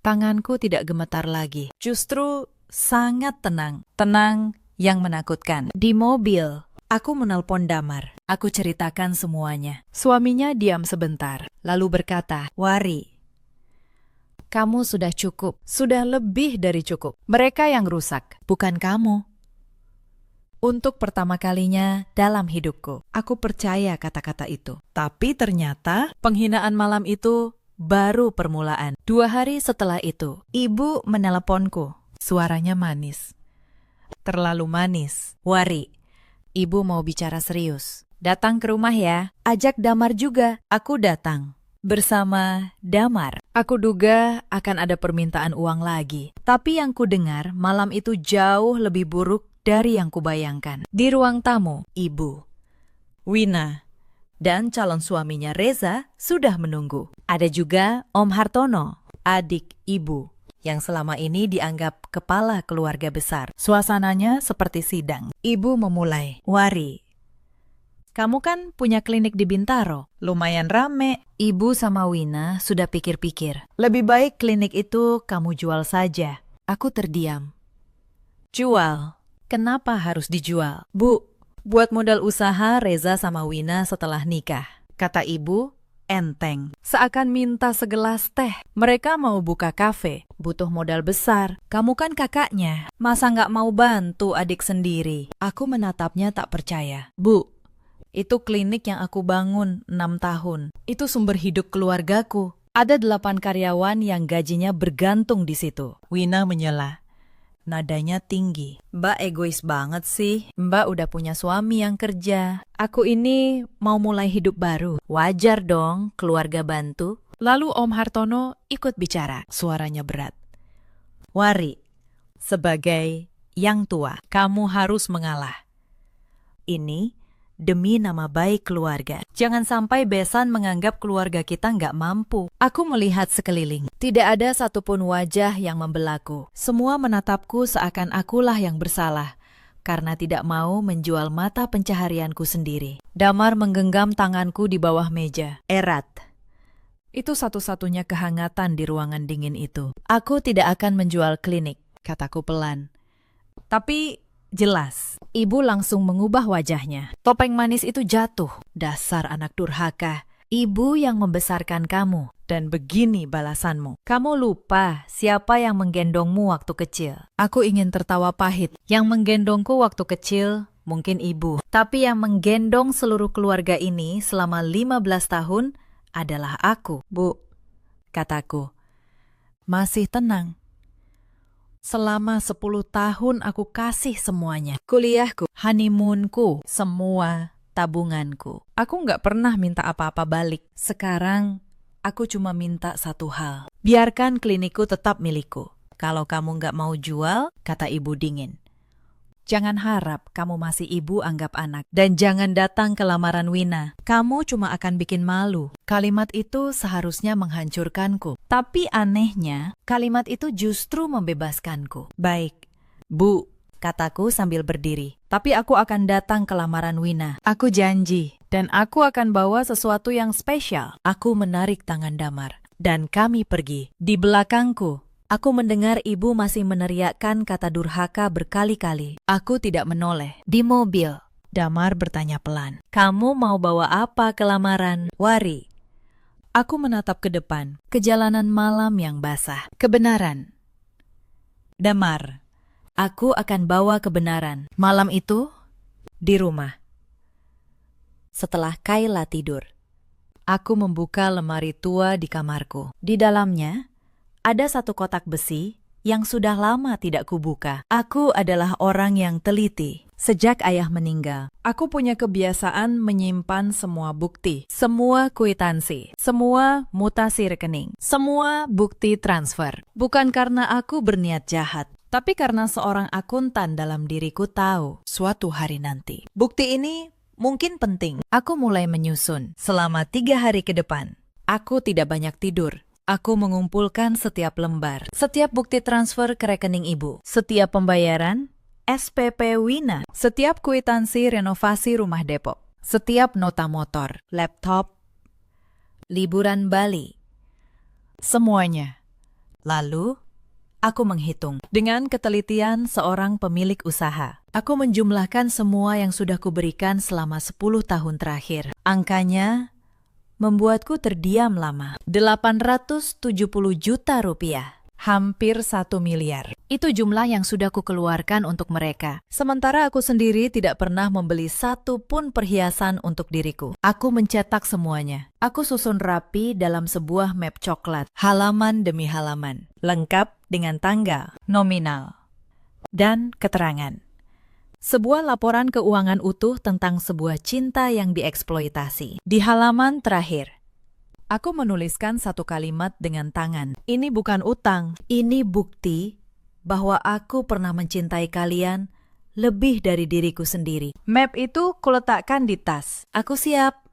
Tanganku tidak gemetar lagi. Justru sangat tenang. Tenang yang menakutkan. Di mobil, aku menelpon Damar. Aku ceritakan semuanya. Suaminya diam sebentar, lalu berkata, "Wari, kamu sudah cukup. Sudah lebih dari cukup. Mereka yang rusak, bukan kamu." Untuk pertama kalinya dalam hidupku, aku percaya kata-kata itu. Tapi ternyata penghinaan malam itu baru permulaan. 2 hari setelah itu, ibu meneleponku. Suaranya manis. Terlalu manis. "Wari, ibu mau bicara serius. Datang ke rumah ya. Ajak Damar juga." Aku datang. Bersama Damar. Aku duga akan ada permintaan uang lagi. Tapi yang kudengar malam itu jauh lebih buruk dari yang kubayangkan. Di ruang tamu, ibu, Wina, dan calon suaminya Reza sudah menunggu. Ada juga Om Hartono, adik ibu, yang selama ini dianggap kepala keluarga besar. Suasananya seperti sidang. Ibu memulai, "Wari, kamu kan punya klinik di Bintaro, lumayan rame." Ibu sama Wina sudah pikir-pikir. "Lebih baik klinik itu kamu jual saja." Aku terdiam. "Jual? Kenapa harus dijual?" "Bu, buat modal usaha Reza sama Wina setelah nikah," kata ibu, enteng. Seakan minta segelas teh. "Mereka mau buka kafe, butuh modal besar. Kamu kan kakaknya, masa nggak mau bantu adik sendiri?" Aku menatapnya tak percaya. "Bu, itu klinik yang aku bangun 6 tahun. Itu sumber hidup keluargaku. Ada 8 karyawan yang gajinya bergantung di situ." Wina menyela. Nadanya tinggi. "Mbak egois banget sih. Mbak udah punya suami yang kerja. Aku ini mau mulai hidup baru. Wajar dong keluarga bantu." Lalu Om Hartono ikut bicara. Suaranya berat. "Wari, sebagai yang tua, kamu harus mengalah. Ini demi nama baik keluarga. Jangan sampai besan menganggap keluarga kita nggak mampu." Aku melihat sekeliling. Tidak ada satupun wajah yang membelaku. Semua menatapku seakan akulah yang bersalah, karena tidak mau menjual mata pencaharianku sendiri. Damar menggenggam tanganku di bawah meja. Erat. Itu satu-satunya kehangatan di ruangan dingin itu. "Aku tidak akan menjual klinik," kataku pelan. "Tapi jelas." Ibu langsung mengubah wajahnya. Topeng manis itu jatuh. "Dasar anak durhaka. Ibu yang membesarkan kamu. Dan begini balasanmu. Kamu lupa siapa yang menggendongmu waktu kecil." Aku ingin tertawa pahit. Yang menggendongku waktu kecil mungkin ibu. Tapi yang menggendong seluruh keluarga ini selama 15 tahun adalah aku. "Bu," kataku, masih tenang. "Selama 10 tahun aku kasih semuanya. Kuliahku, honeymoonku, semua tabunganku. Aku nggak pernah minta apa-apa balik. Sekarang, aku cuma minta satu hal. Biarkan klinikku tetap milikku. Kalau kamu nggak mau jual," kata ibu dingin, "jangan harap kamu masih ibu anggap anak. Dan jangan datang ke lamaran Wina. Kamu cuma akan bikin malu." Kalimat itu seharusnya menghancurkanku. Tapi anehnya, kalimat itu justru membebaskanku. "Baik, Bu," kataku sambil berdiri. "Tapi aku akan datang ke lamaran Wina. Aku janji. Dan aku akan bawa sesuatu yang spesial." Aku menarik tangan Damar. Dan kami pergi. Di belakangku, aku mendengar ibu masih meneriakkan kata durhaka berkali-kali. Aku tidak menoleh. Di mobil, Damar bertanya pelan, "Kamu mau bawa apa ke lamaran, Wari?" Aku menatap ke depan, ke jalanan malam yang basah. Kebenaran. "Damar, aku akan bawa kebenaran." Malam itu, di rumah. Setelah Kayla tidur, aku membuka lemari tua di kamarku. Di dalamnya, ada satu kotak besi yang sudah lama tidak kubuka. Aku adalah orang yang teliti. Sejak ayah meninggal, aku punya kebiasaan menyimpan semua bukti, semua kwitansi, semua mutasi rekening, semua bukti transfer. Bukan karena aku berniat jahat, tapi karena seorang akuntan dalam diriku tahu suatu hari nanti bukti ini mungkin penting. Aku mulai menyusun. Selama 3 hari ke depan, aku tidak banyak tidur. Aku mengumpulkan setiap lembar, setiap bukti transfer ke rekening ibu, setiap pembayaran, SPP Wina, setiap kwitansi renovasi rumah Depok, setiap nota motor, laptop, liburan Bali, semuanya. Lalu, aku menghitung. Dengan ketelitian seorang pemilik usaha, aku menjumlahkan semua yang sudah kuberikan selama 10 tahun terakhir. Angkanya membuatku terdiam lama. 870 juta rupiah. Hampir 1 miliar. Itu jumlah yang sudah kukeluarkan untuk mereka. Sementara aku sendiri tidak pernah membeli satu pun perhiasan untuk diriku. Aku mencetak semuanya. Aku susun rapi dalam sebuah map coklat. Halaman demi halaman. Lengkap dengan tanggal, nominal, dan keterangan. Sebuah laporan keuangan utuh tentang sebuah cinta yang dieksploitasi. Di halaman terakhir, aku menuliskan satu kalimat dengan tangan. Ini bukan utang, ini bukti bahwa aku pernah mencintai kalian lebih dari diriku sendiri. Map itu kuletakkan di tas. Aku siap.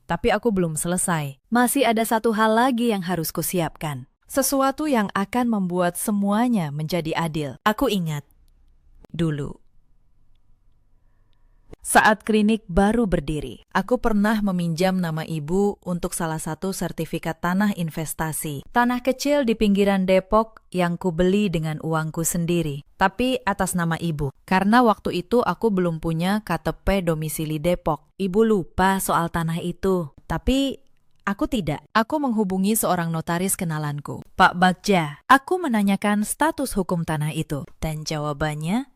Tapi aku belum selesai. Masih ada satu hal lagi yang harus kusiapkan. Sesuatu yang akan membuat semuanya menjadi adil. Aku ingat dulu, saat klinik baru berdiri, aku pernah meminjam nama ibu untuk salah satu sertifikat tanah investasi. Tanah kecil di pinggiran Depok yang kubeli dengan uangku sendiri, tapi atas nama ibu. Karena waktu itu aku belum punya KTP domisili Depok. Ibu lupa soal tanah itu, tapi aku tidak. Aku menghubungi seorang notaris kenalanku, Pak Bagja. Aku menanyakan status hukum tanah itu, dan jawabannya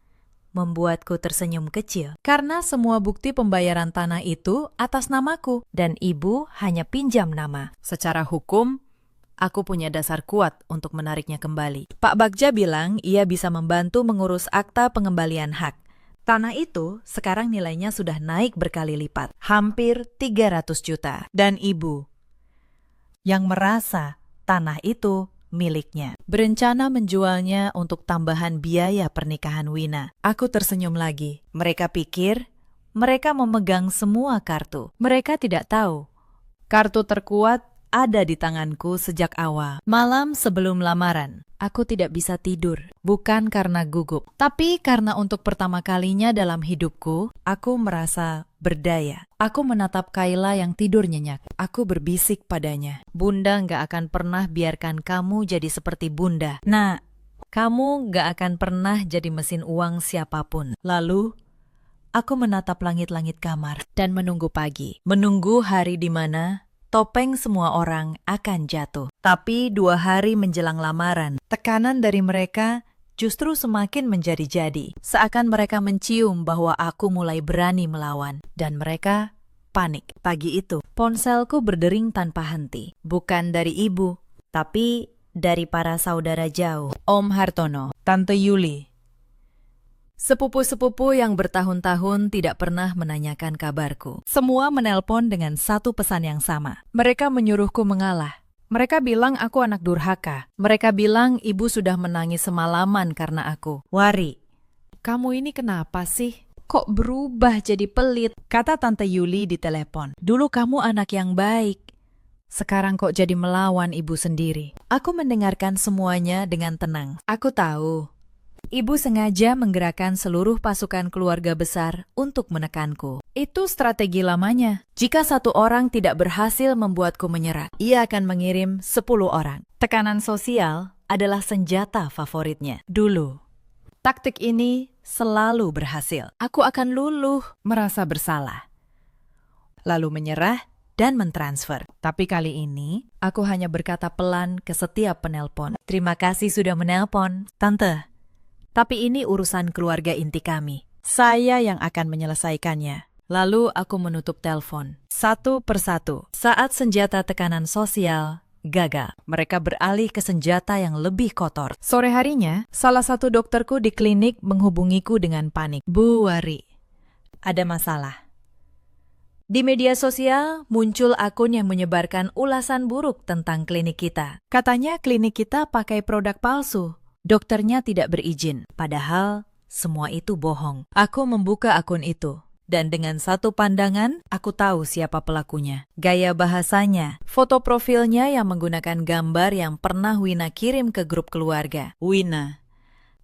membuatku tersenyum kecil. Karena semua bukti pembayaran tanah itu atas namaku, dan ibu hanya pinjam nama. Secara hukum, aku punya dasar kuat untuk menariknya kembali. Pak Bagja bilang ia bisa membantu mengurus akta pengembalian hak. Tanah itu sekarang nilainya sudah naik berkali lipat, hampir 300 juta. Dan ibu yang merasa tanah itu miliknya, berencana menjualnya untuk tambahan biaya pernikahan Wina. Aku tersenyum lagi. Mereka pikir mereka memegang semua kartu. Mereka tidak tahu kartu terkuat ada di tanganku sejak awal. Malam sebelum lamaran, aku tidak bisa tidur. Bukan karena gugup, tapi karena untuk pertama kalinya dalam hidupku, aku merasa berdaya. Aku menatap Kayla yang tidur nyenyak. Aku berbisik padanya, Bunda nggak akan pernah biarkan kamu jadi seperti Bunda. Nah, kamu nggak akan pernah jadi mesin uang siapapun. Lalu, aku menatap langit-langit kamar dan menunggu pagi. Menunggu hari di mana topeng semua orang akan jatuh. Tapi 2 hari menjelang lamaran, tekanan dari mereka justru semakin menjadi-jadi. Seakan mereka mencium bahwa aku mulai berani melawan. Dan mereka panik. Pagi itu, ponselku berdering tanpa henti. Bukan dari ibu, tapi dari para saudara jauh. Om Hartono, Tante Yuli. Sepupu-sepupu yang bertahun-tahun tidak pernah menanyakan kabarku. Semua menelpon dengan satu pesan yang sama. Mereka menyuruhku mengalah. Mereka bilang aku anak durhaka. Mereka bilang ibu sudah menangis semalaman karena aku. Wari, kamu ini kenapa sih? Kok berubah jadi pelit? Kata Tante Yuli di telepon. Dulu kamu anak yang baik. Sekarang kok jadi melawan ibu sendiri. Aku mendengarkan semuanya dengan tenang. Aku tahu, ibu sengaja menggerakkan seluruh pasukan keluarga besar untuk menekanku. Itu strategi lamanya. Jika satu orang tidak berhasil membuatku menyerah, ia akan mengirim 10 orang. Tekanan sosial adalah senjata favoritnya. Dulu, taktik ini selalu berhasil. Aku akan luluh, merasa bersalah, lalu menyerah dan mentransfer. Tapi kali ini, aku hanya berkata pelan ke setiap penelpon. Terima kasih sudah menelpon, Tante. Tapi ini urusan keluarga inti kami. Saya yang akan menyelesaikannya. Lalu aku menutup telepon. Satu persatu. Saat senjata tekanan sosial gagal, mereka beralih ke senjata yang lebih kotor. Sore harinya, salah satu dokterku di klinik menghubungiku dengan panik. Bu Wari, ada masalah. Di media sosial muncul akun yang menyebarkan ulasan buruk tentang klinik kita. Katanya klinik kita pakai produk palsu. Dokternya tidak berizin, padahal semua itu bohong. Aku membuka akun itu, dan dengan satu pandangan, aku tahu siapa pelakunya. Gaya bahasanya, foto profilnya yang menggunakan gambar yang pernah Wina kirim ke grup keluarga. Wina,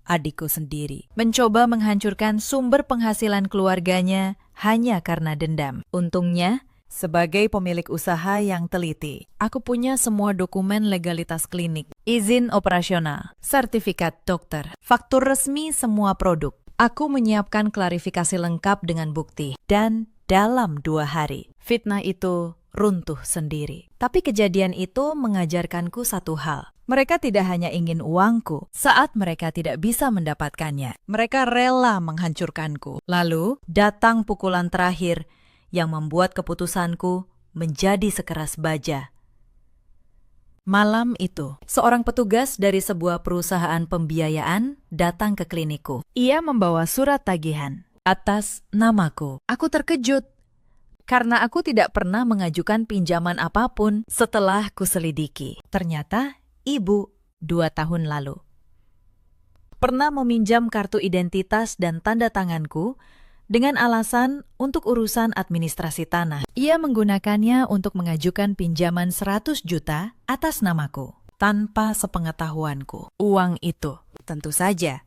adikku sendiri. Mencoba menghancurkan sumber penghasilan keluarganya hanya karena dendam. Untungnya, sebagai pemilik usaha yang teliti, aku punya semua dokumen legalitas klinik, izin operasional, sertifikat dokter, faktur resmi semua produk. Aku menyiapkan klarifikasi lengkap dengan bukti, dan dalam 2 hari, fitnah itu runtuh sendiri. Tapi kejadian itu mengajarkanku satu hal. Mereka tidak hanya ingin uangku saat mereka tidak bisa mendapatkannya. Mereka rela menghancurkanku. Lalu datang pukulan terakhir yang membuat keputusanku menjadi sekeras baja. Malam itu, seorang petugas dari sebuah perusahaan pembiayaan datang ke klinikku. Ia membawa surat tagihan atas namaku. Aku terkejut karena aku tidak pernah mengajukan pinjaman apapun setelah kuselidiki. Ternyata ibu 2 tahun lalu pernah meminjam kartu identitas dan tanda tanganku dengan alasan untuk urusan administrasi tanah. Ia menggunakannya untuk mengajukan pinjaman 100 juta atas namaku, tanpa sepengetahuanku. Uang itu, tentu saja,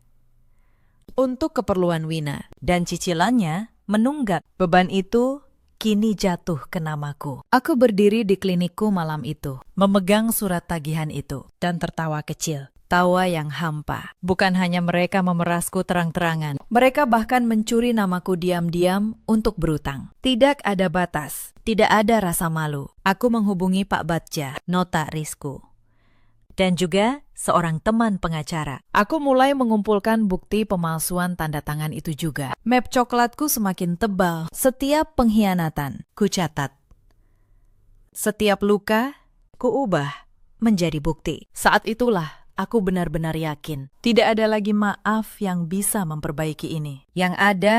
untuk keperluan Wina, dan cicilannya menunggak. Beban itu kini jatuh ke namaku. Aku berdiri di klinikku malam itu, memegang surat tagihan itu, dan tertawa kecil. Tawa yang hampa. Bukan hanya mereka memerasku terang-terangan, mereka bahkan mencuri namaku diam-diam untuk berutang. Tidak ada batas, tidak ada rasa malu. Aku menghubungi Pak Batja, notarisku, dan juga seorang teman pengacara. Aku mulai mengumpulkan bukti pemalsuan tanda tangan itu juga. Map coklatku semakin tebal. Setiap pengkhianatan, ku catat. Setiap luka, ku ubah menjadi bukti. Saat itulah aku benar-benar yakin tidak ada lagi maaf yang bisa memperbaiki ini. Yang ada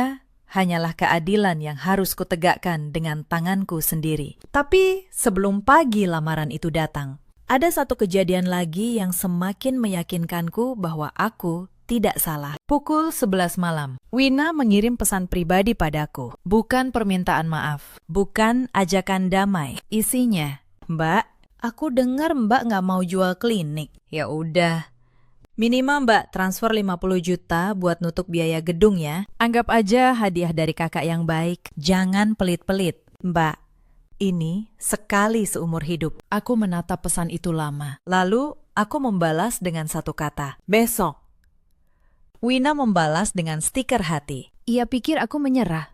hanyalah keadilan yang harus kutegakkan dengan tanganku sendiri. Tapi sebelum pagi lamaran itu datang, ada satu kejadian lagi yang semakin meyakinkanku bahwa aku tidak salah. Pukul 11 malam, Wina mengirim pesan pribadi padaku. Bukan permintaan maaf, bukan ajakan damai. Isinya, "Mbak, aku dengar Mbak nggak mau jual klinik." Ya udah, minimal Mbak transfer 50 juta buat nutup biaya gedung ya. Anggap aja hadiah dari kakak yang baik. Jangan pelit-pelit, Mbak. Ini sekali seumur hidup. Aku menatap pesan itu lama. Lalu aku membalas dengan satu kata, "Besok." Wina membalas dengan stiker hati. Ia pikir aku menyerah.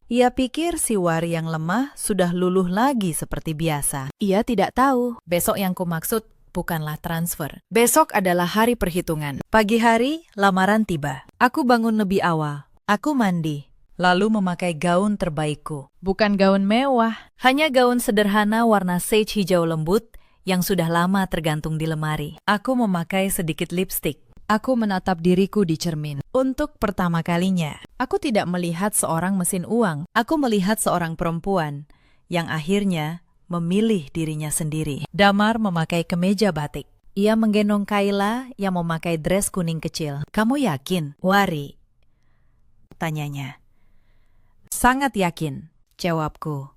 Ia pikir si Wari yang lemah sudah luluh lagi seperti biasa. Ia tidak tahu, besok yang kumaksud bukanlah transfer. Besok adalah hari perhitungan. Pagi hari, lamaran tiba. Aku bangun lebih awal. Aku mandi, lalu memakai gaun terbaikku. Bukan gaun mewah, hanya gaun sederhana warna sage hijau lembut yang sudah lama tergantung di lemari. Aku memakai sedikit lipstik. Aku menatap diriku di cermin. Untuk pertama kalinya, aku tidak melihat seorang mesin uang. Aku melihat seorang perempuan yang akhirnya memilih dirinya sendiri. Damar memakai kemeja batik. Ia menggendong Kayla yang memakai dress kuning kecil. "Kamu yakin, Wari?" tanyanya. "Sangat yakin," jawabku,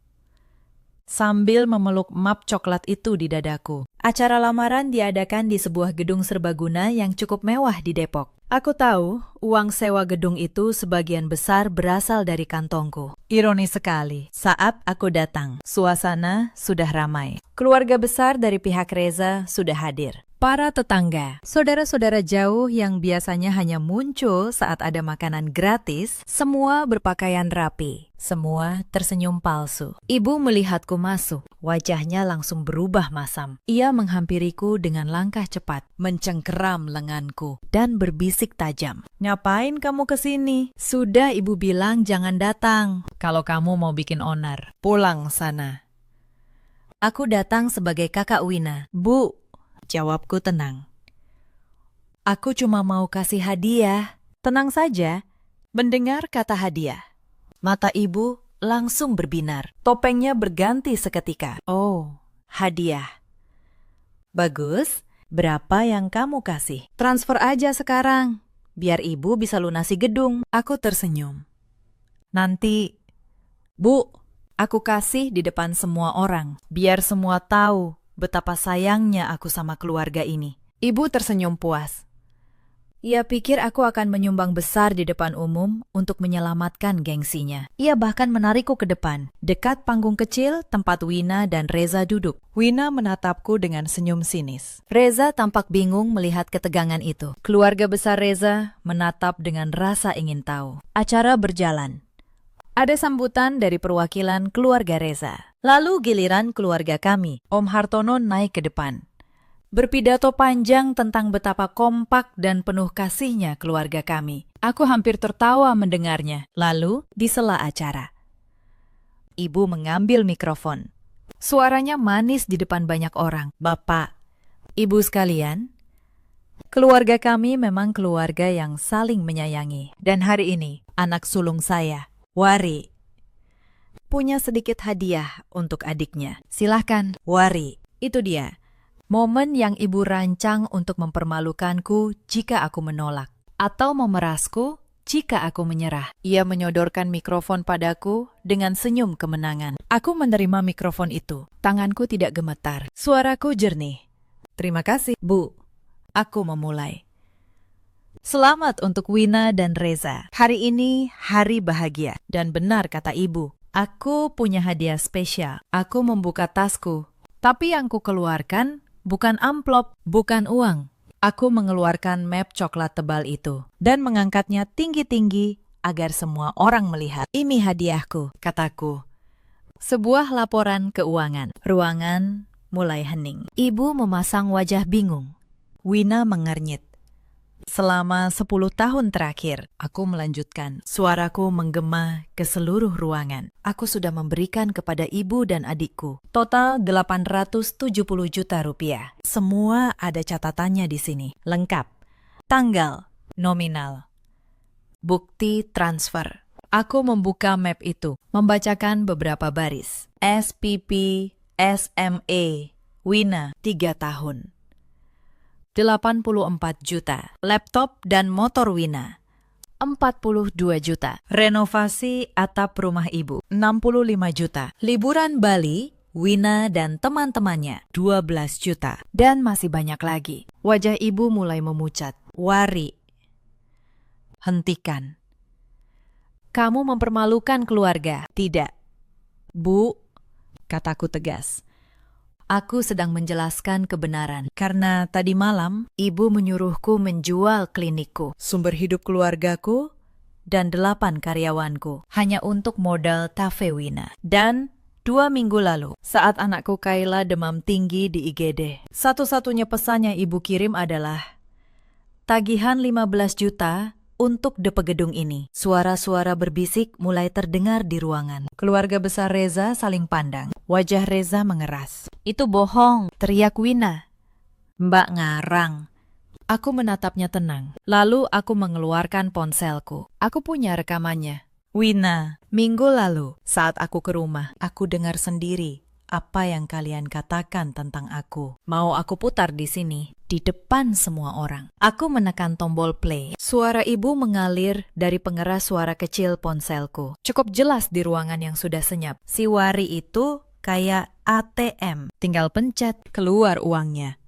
sambil memeluk map coklat itu di dadaku. Acara lamaran diadakan di sebuah gedung serbaguna yang cukup mewah di Depok. Aku tahu uang sewa gedung itu sebagian besar berasal dari kantongku. Ironis sekali, saat aku datang, suasana sudah ramai. Keluarga besar dari pihak Reza sudah hadir. Para tetangga, saudara-saudara jauh yang biasanya hanya muncul saat ada makanan gratis, semua berpakaian rapi. Semua tersenyum palsu. Ibu melihatku masuk, wajahnya langsung berubah masam. Ia menghampiriku dengan langkah cepat, mencengkeram lenganku, dan berbisik tajam. "Ngapain kamu kesini? Sudah ibu bilang jangan datang. Kalau kamu mau bikin onar, pulang sana." Aku datang sebagai kakak Wina. "Bu," jawabku tenang, "aku cuma mau kasih hadiah." Tenang saja, mendengar kata hadiah, mata ibu langsung berbinar. Topengnya berganti seketika. "Oh, hadiah. Bagus, berapa yang kamu kasih? Transfer aja sekarang, biar ibu bisa lunasi gedung." Aku tersenyum. "Nanti." "Bu, aku kasih di depan semua orang, biar semua tahu betapa sayangnya aku sama keluarga ini." Ibu tersenyum puas. Ia pikir aku akan menyumbang besar di depan umum untuk menyelamatkan gengsinya. Ia bahkan menarikku ke depan, dekat panggung kecil tempat Wina dan Reza duduk. Wina menatapku dengan senyum sinis. Reza tampak bingung melihat ketegangan itu. Keluarga besar Reza menatap dengan rasa ingin tahu. Acara berjalan. Ada sambutan dari perwakilan keluarga Reza. Lalu giliran keluarga kami. Om Hartono naik ke depan. Berpidato panjang tentang betapa kompak dan penuh kasihnya keluarga kami. Aku hampir tertawa mendengarnya. Lalu, di sela acara, Ibu mengambil mikrofon. Suaranya manis di depan banyak orang. Bapak, Ibu sekalian, keluarga kami memang keluarga yang saling menyayangi. Dan hari ini, anak sulung saya, Wari, punya sedikit hadiah untuk adiknya. Silahkan, Wari. Itu dia. Momen yang ibu rancang untuk mempermalukanku jika aku menolak, atau memerasku jika aku menyerah. Ia menyodorkan mikrofon padaku dengan senyum kemenangan. Aku menerima mikrofon itu. Tanganku tidak gemetar. Suaraku jernih. Terima kasih, Bu. Aku memulai. Selamat untuk Wina dan Reza. Hari ini hari bahagia. Dan benar kata ibu. Aku punya hadiah spesial. Aku membuka tasku. Tapi yang kukeluarkan bukan amplop, bukan uang. Aku mengeluarkan map coklat tebal itu dan mengangkatnya tinggi-tinggi agar semua orang melihat. Ini hadiahku, kataku. Sebuah laporan keuangan. Ruangan mulai hening. Ibu memasang wajah bingung. Wina mengernyit. Selama 10 tahun terakhir, aku melanjutkan. Suaraku menggema ke seluruh ruangan. Aku sudah memberikan kepada ibu dan adikku total 870 juta rupiah. Semua ada catatannya di sini. Lengkap. Tanggal, nominal, bukti transfer. Aku membuka map itu, membacakan beberapa baris. SPP, SMA, Wina, 3 tahun. 84 juta. Laptop dan motor Wina, 42 juta. Renovasi atap rumah ibu, 65 juta. Liburan Bali, Wina dan teman-temannya, 12 juta. Dan masih banyak lagi. Wajah ibu mulai memucat. Wari, hentikan. Kamu mempermalukan keluarga. Tidak. Bu, kataku tegas. Aku sedang menjelaskan kebenaran. Karena tadi malam, ibu menyuruhku menjual klinikku, sumber hidup keluargaku, dan 8 karyawanku. Hanya untuk modal Tafe Wina. Dan 2 minggu lalu, saat anakku Kayla demam tinggi di IGD, satu-satunya pesan yang ibu kirim adalah tagihan 15 juta untuk DP gedung ini. Suara-suara berbisik mulai terdengar di ruangan. Keluarga besar Reza saling pandang. Wajah Reza mengeras. Itu bohong, teriak Wina. Mbak ngarang. Aku menatapnya tenang. Lalu aku mengeluarkan ponselku. Aku punya rekamannya. Wina, minggu lalu saat aku ke rumah, aku dengar sendiri apa yang kalian katakan tentang aku. Mau aku putar di sini, di depan semua orang. Aku menekan tombol play. Suara ibu mengalir dari pengeras suara kecil ponselku. Cukup jelas di ruangan yang sudah senyap. Si Wari itu kayak ATM. Tinggal pencet, keluar uangnya.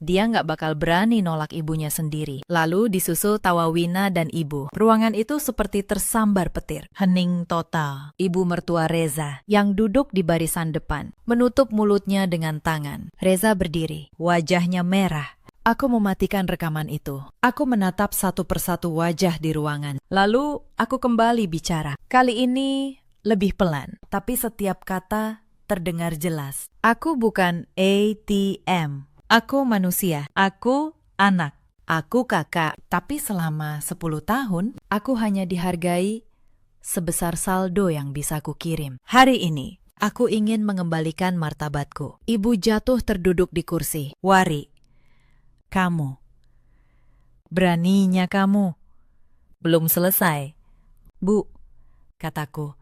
Dia nggak bakal berani nolak ibunya sendiri. Lalu disusul tawa Wina dan ibu. Ruangan itu seperti tersambar petir. Hening total. Ibu mertua Reza yang duduk di barisan depan, menutup mulutnya dengan tangan. Reza berdiri, wajahnya merah. Aku mematikan rekaman itu. Aku menatap satu persatu wajah di ruangan. Lalu aku kembali bicara. Kali ini lebih pelan, tapi setiap kata terdengar jelas. Aku bukan ATM. Aku manusia, aku anak, aku kakak. Tapi selama 10 tahun, aku hanya dihargai sebesar saldo yang bisa kukirim. Hari ini, aku ingin mengembalikan martabatku. Ibu jatuh terduduk di kursi. Wari, kamu. Beraninya kamu. Belum selesai. Bu, kataku.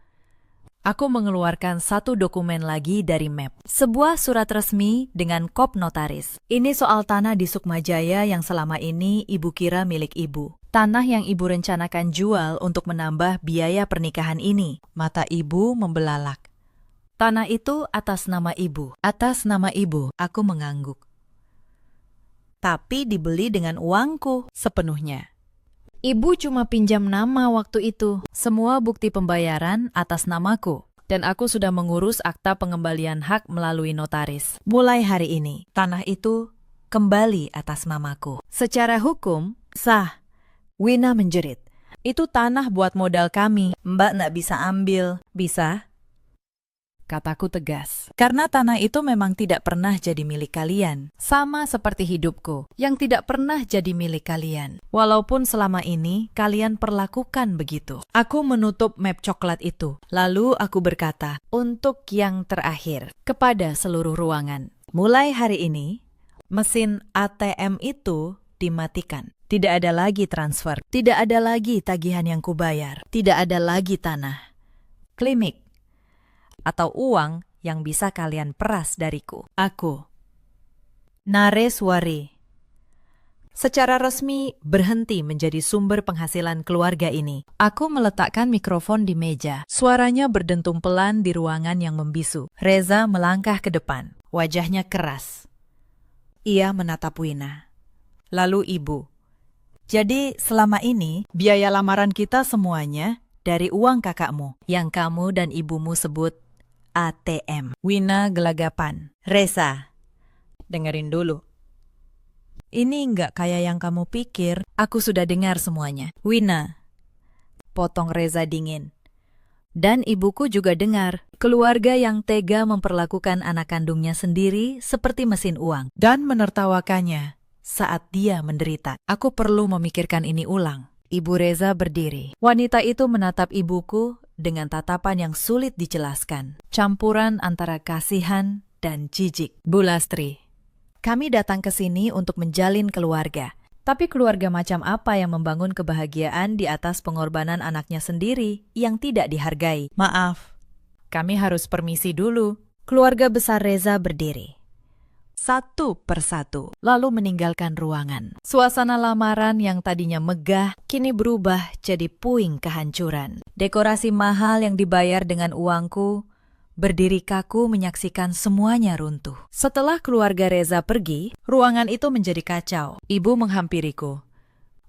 Aku mengeluarkan satu dokumen lagi dari map. Sebuah surat resmi dengan kop notaris. Ini soal tanah di Sukmajaya yang selama ini ibu kira milik ibu. Tanah yang ibu rencanakan jual untuk menambah biaya pernikahan ini. Mata ibu membelalak. Tanah itu atas nama ibu. Atas nama ibu, aku mengangguk. tapi dibeli dengan uangku sepenuhnya. Ibu cuma pinjam nama waktu itu. Semua bukti pembayaran atas namaku, dan aku sudah mengurus akta pengembalian hak melalui notaris. Mulai hari ini, tanah itu kembali atas namaku. Secara hukum, Sah. Wina menjerit. Itu tanah buat modal kami. Mbak nggak bisa ambil. Bisa? Kataku tegas. Karena tanah itu memang tidak pernah jadi milik kalian. sama seperti hidupku yang tidak pernah jadi milik kalian. Walaupun selama ini kalian perlakukan begitu. Aku menutup map coklat itu. Lalu aku berkata, Untuk yang terakhir, kepada seluruh ruangan. mulai hari ini, mesin ATM itu dimatikan. Tidak ada lagi transfer. Tidak ada lagi tagihan yang kubayar. Tidak ada lagi tanah, klinik, atau uang yang bisa kalian peras dariku. Aku, Nareswari, secara resmi berhenti menjadi sumber penghasilan keluarga ini. Aku meletakkan mikrofon di meja. Suaranya berdentum pelan di ruangan yang membisu. Reza melangkah ke depan. Wajahnya keras. Ia menatap Wina. Lalu ibu. Jadi selama ini biaya lamaran kita semuanya dari uang kakakmu yang kamu dan ibumu sebut ATM. Wina gelagapan. Reza, dengerin dulu. Ini nggak kayak yang kamu pikir. Aku sudah dengar semuanya. Wina, potong Reza dingin. Dan ibuku juga dengar. Keluarga yang tega memperlakukan anak kandungnya sendiri seperti mesin uang. Dan menertawakannya saat dia menderita. Aku perlu memikirkan ini ulang. Ibu Reza berdiri. Wanita itu menatap ibuku dengan tatapan yang sulit dijelaskan. Campuran antara kasihan dan jijik. Bu Lastri, kami datang ke sini untuk menjalin keluarga. Tapi keluarga macam apa yang membangun kebahagiaan di atas pengorbanan anaknya sendiri yang tidak dihargai? Maaf, kami harus permisi dulu. Keluarga besar Reza berdiri. Satu persatu, lalu meninggalkan ruangan. Suasana lamaran yang tadinya megah, kini berubah jadi puing kehancuran. Dekorasi mahal yang dibayar dengan uangku, berdiri kaku menyaksikan semuanya runtuh. Setelah keluarga Reza pergi, ruangan itu menjadi kacau. Ibu menghampiriku.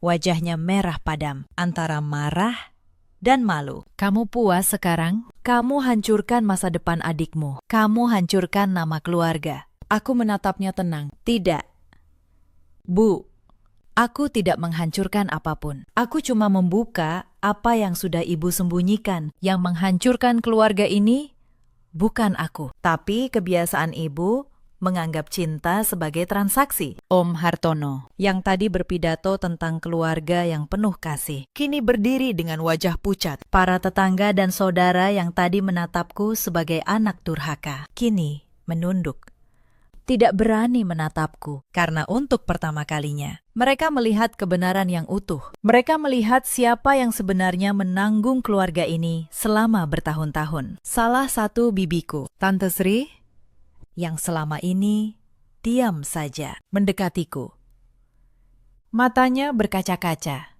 Wajahnya merah padam, antara marah dan malu. Kamu puas sekarang? Kamu hancurkan masa depan adikmu. Kamu hancurkan nama keluarga. Aku menatapnya tenang. Tidak. Bu, aku tidak menghancurkan apapun. Aku cuma membuka apa yang sudah ibu sembunyikan. Yang menghancurkan keluarga ini bukan aku, tapi kebiasaan ibu menganggap cinta sebagai transaksi. Om Hartono, yang tadi berpidato tentang keluarga yang penuh kasih, kini berdiri dengan wajah pucat. Para tetangga dan saudara yang tadi menatapku sebagai anak durhaka, kini menunduk. Tidak berani menatapku, karena untuk pertama kalinya, mereka melihat kebenaran yang utuh. Mereka melihat siapa yang sebenarnya menanggung keluarga ini selama bertahun-tahun. Salah satu bibiku, Tante Sri, yang selama ini diam saja mendekatiku. Matanya berkaca-kaca.